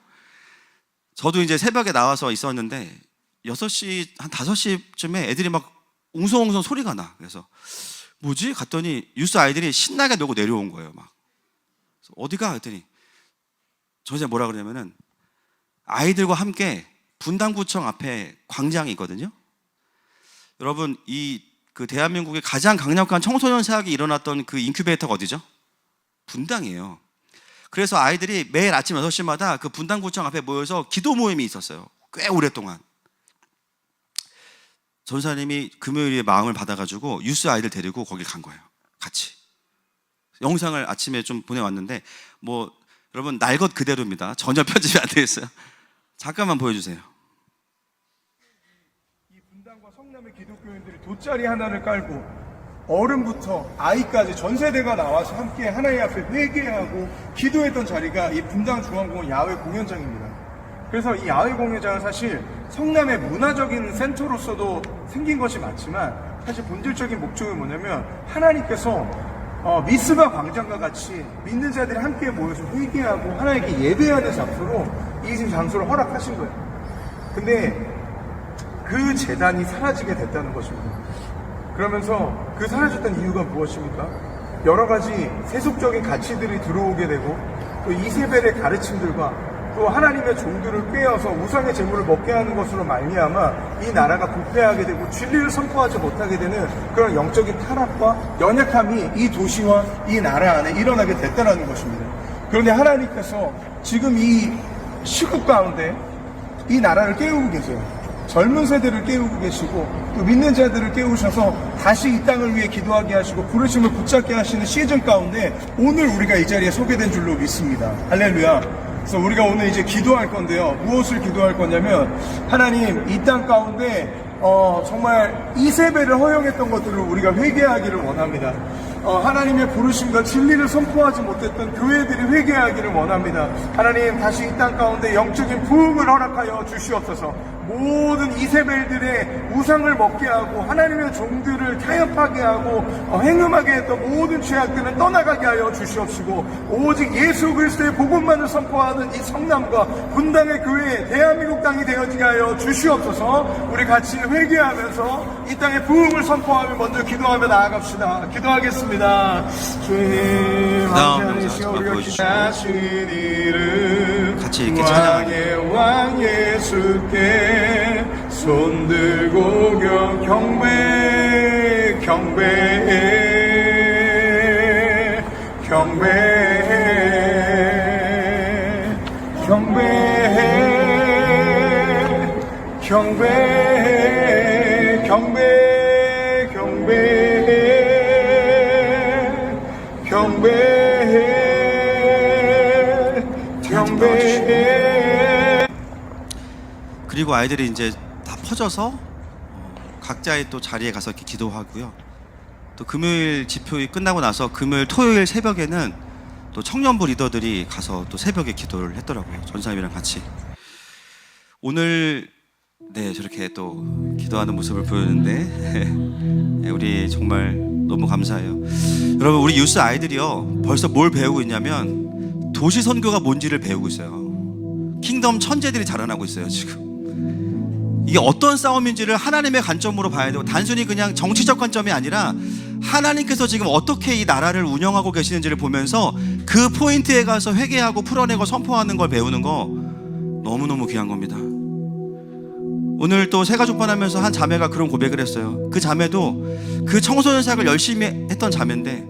저도 이제 새벽에 나와서 있었는데 6시, 한 5시쯤에 애들이 막 웅성웅성 소리가 나. 그래서 뭐지? 갔더니 유스 아이들이 신나게 놀고 내려온 거예요. 막. 그래서 어디가? 했더니 저한테 뭐라 그러냐면은 아이들과 함께 분당구청 앞에 광장이 있거든요. 여러분, 그 대한민국의 가장 강력한 청소년 사학이 일어났던 그 인큐베이터가 어디죠? 분당이에요. 그래서 아이들이 매일 아침 6시마다 그 분당구청 앞에 모여서 기도 모임이 있었어요. 꽤 오랫동안. 전사님이 금요일에 마음을 받아가지고 유스 아이들 데리고 거기 간 거예요. 같이. 영상을 아침에 좀 보내왔는데 뭐 여러분 날 것 그대로입니다. 전혀 편집이 안 되어 있어요. 잠깐만 보여주세요. 이 분당과 성남의 기독교인들이 돗자리 하나를 깔고 어른부터 아이까지 전 세대가 나와서 함께 하나님 앞에 회개하고 기도했던 자리가 이 분당 중앙공원 야외 공연장입니다. 그래서 이 야외 공연장은 사실 성남의 문화적인 센터로서도 생긴 것이 맞지만 사실 본질적인 목적이 뭐냐면 하나님께서 미스바 광장과 같이 믿는 자들이 함께 모여서 회개하고 하나님께 예배하는 장소로 이 지금 장소를 허락하신 거예요. 근데 그 재단이 사라지게 됐다는 것입니다. 그러면서 그 사라졌던 이유가 무엇입니까? 여러 가지 세속적인 가치들이 들어오게 되고 또 이세벨의 가르침들과 또 하나님의 종들을 꿰어서 우상의 재물을 먹게 하는 것으로 말미암아 이 나라가 부패하게 되고 진리를 선포하지 못하게 되는 그런 영적인 타락과 연약함이 이 도시와 이 나라 안에 일어나게 됐다는 것입니다. 그런데 하나님께서 지금 이 시국 가운데 이 나라를 깨우고 계세요. 젊은 세대를 깨우고 계시고 또 믿는 자들을 깨우셔서 다시 이 땅을 위해 기도하게 하시고 부르심을 붙잡게 하시는 시즌 가운데 오늘 우리가 이 자리에 소개된 줄로 믿습니다. 할렐루야. 그래서 우리가 오늘 이제 기도할 건데요. 무엇을 기도할 거냐면 하나님 이 땅 가운데 정말 이세벨을 허용했던 것들을 우리가 회개하기를 원합니다. 하나님의 부르심과 진리를 선포하지 못했던 교회들이 회개하기를 원합니다. 하나님 다시 이 땅 가운데 영적인 부흥을 허락하여 주시옵소서. 모든 이세벨들의 우상을 먹게 하고 하나님의 종들을 타협하게 하고 행음하게 했던 모든 죄악들은 떠나가게 하여 주시옵시고 오직 예수 그리스도의 복음만을 선포하는 이 성남과 분당의 교회 대한민국 땅이 되어지게 하여 주시옵소서. 우리 같이 회개하면서 이 땅의 부흥을 선포하며 먼저 기도하며 나아갑시다. 기도하겠습니다. 주님 왕자니시여 우리가 기다신 이름 같이 이렇게 왕의 왕 예수께 손들고 경배해 경배해 경배해 경배해 경배해 경배해 경배해 경배해 경배해. 그리고 아이들이 이제 다 퍼져서 각자의 또 자리에 가서 이렇게 기도하고요. 또 금요일 집회가 끝나고 나서 금요일 토요일 새벽에는 또 청년부 리더들이 가서 또 새벽에 기도를 했더라고요. 전사님이랑 같이. 오늘 저렇게 또 기도하는 모습을 보였는데 우리 정말 너무 감사해요. 여러분 우리 유스 아이들이요 벌써 뭘 배우고 있냐면 도시 선교가 뭔지를 배우고 있어요. 킹덤 천재들이 자라나고 있어요 지금. 이게 어떤 싸움인지를 하나님의 관점으로 봐야 되고 단순히 그냥 정치적 관점이 아니라 하나님께서 지금 어떻게 이 나라를 운영하고 계시는지를 보면서 그 포인트에 가서 회개하고 풀어내고 선포하는 걸 배우는 거 너무너무 귀한 겁니다. 오늘 또 새가족반 하면서 한 자매가 그런 고백을 했어요. 그 자매도 그 청소년 사역을 열심히 했던 자매인데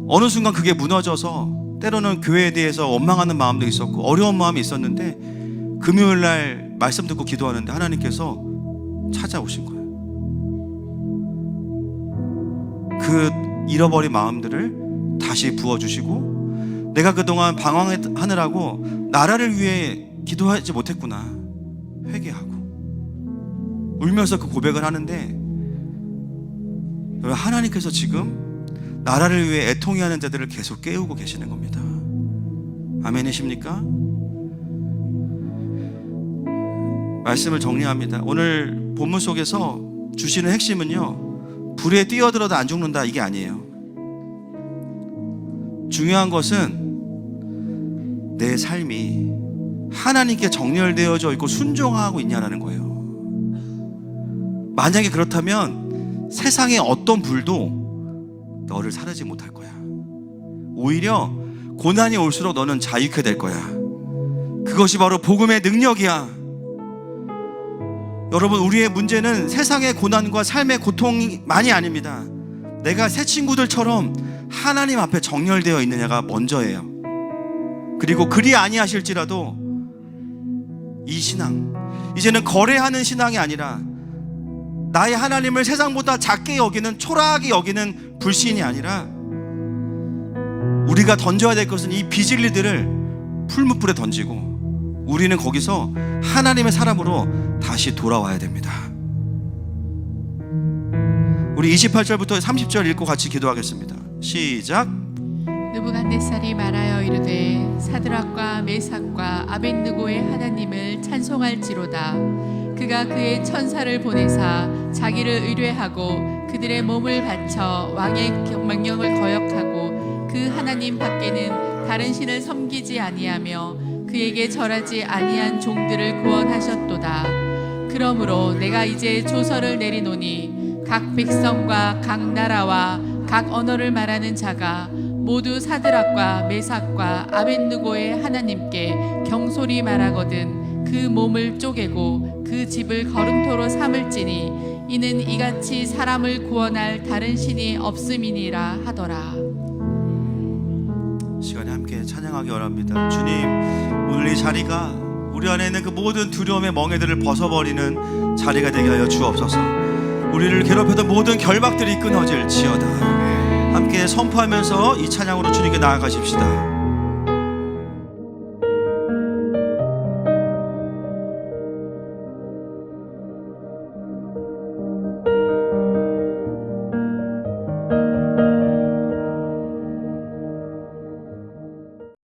어느 순간 그게 무너져서 때로는 교회에 대해서 원망하는 마음도 있었고 어려운 마음이 있었는데 금요일날 말씀 듣고 기도하는데 하나님께서 찾아오신 거예요. 그 잃어버린 마음들을 다시 부어주시고 내가 그동안 방황하느라고 나라를 위해 기도하지 못했구나 회개하고 울면서 그 고백을 하는데 하나님께서 지금 나라를 위해 애통해하는 자들을 계속 깨우고 계시는 겁니다. 아멘이십니까? 말씀을 정리합니다. 오늘 본문 속에서 주시는 핵심은요 불에 뛰어들어도 안 죽는다 이게 아니에요. 중요한 것은 내 삶이 하나님께 정렬되어져 있고 순종하고 있냐라는 거예요. 만약에 그렇다면 세상의 어떤 불도 너를 사르지 못할 거야. 오히려 고난이 올수록 너는 자유케 될 거야. 그것이 바로 복음의 능력이야. 여러분 우리의 문제는 세상의 고난과 삶의 고통만이 아닙니다. 내가 새 친구들처럼 하나님 앞에 정렬되어 있느냐가 먼저예요. 그리고 그리 아니하실지라도 이 신앙 이제는 거래하는 신앙이 아니라 나의 하나님을 세상보다 작게 여기는 초라하게 여기는 불신이 아니라 우리가 던져야 될 것은 이 비진리들을 풀무불에 던지고 우리는 거기서 하나님의 사람으로 다시 돌아와야 됩니다. 우리 28절부터 30절 읽고 같이 기도하겠습니다. 시작. 느부갓네살이 말하여 이르되 사드락과 메삭과 아벳느고의 하나님을 찬송할지로다. 그가 그의 천사를 보내사 자기를 의뢰하고 그들의 몸을 바쳐 왕의 명령을 거역하고 그 하나님 밖에는 다른 신을 섬기지 아니하며 그에게 절하지 아니한 종들을 구원하셨도다. 그러므로 내가 이제 조서를 내리노니 각 백성과 각 나라와 각 언어를 말하는 자가 모두 사드락과 메삭과 아벳느고의 하나님께 경솔히 말하거든 그 몸을 쪼개고 그 집을 거름토로 삼을지니 이는 이같이 사람을 구원할 다른 신이 없음이니라 하더라. 시간에 함께 찬양하기 원합니다. 주님, 오늘 이 자리가 우리 안에 있는 그 모든 두려움의 멍에들을 벗어버리는 자리가 되게 하여 주옵소서. 우리를 괴롭혔던 모든 결박들이 끊어질지어다. 함께 선포하면서 이 찬양으로 주님께 나아가십시다.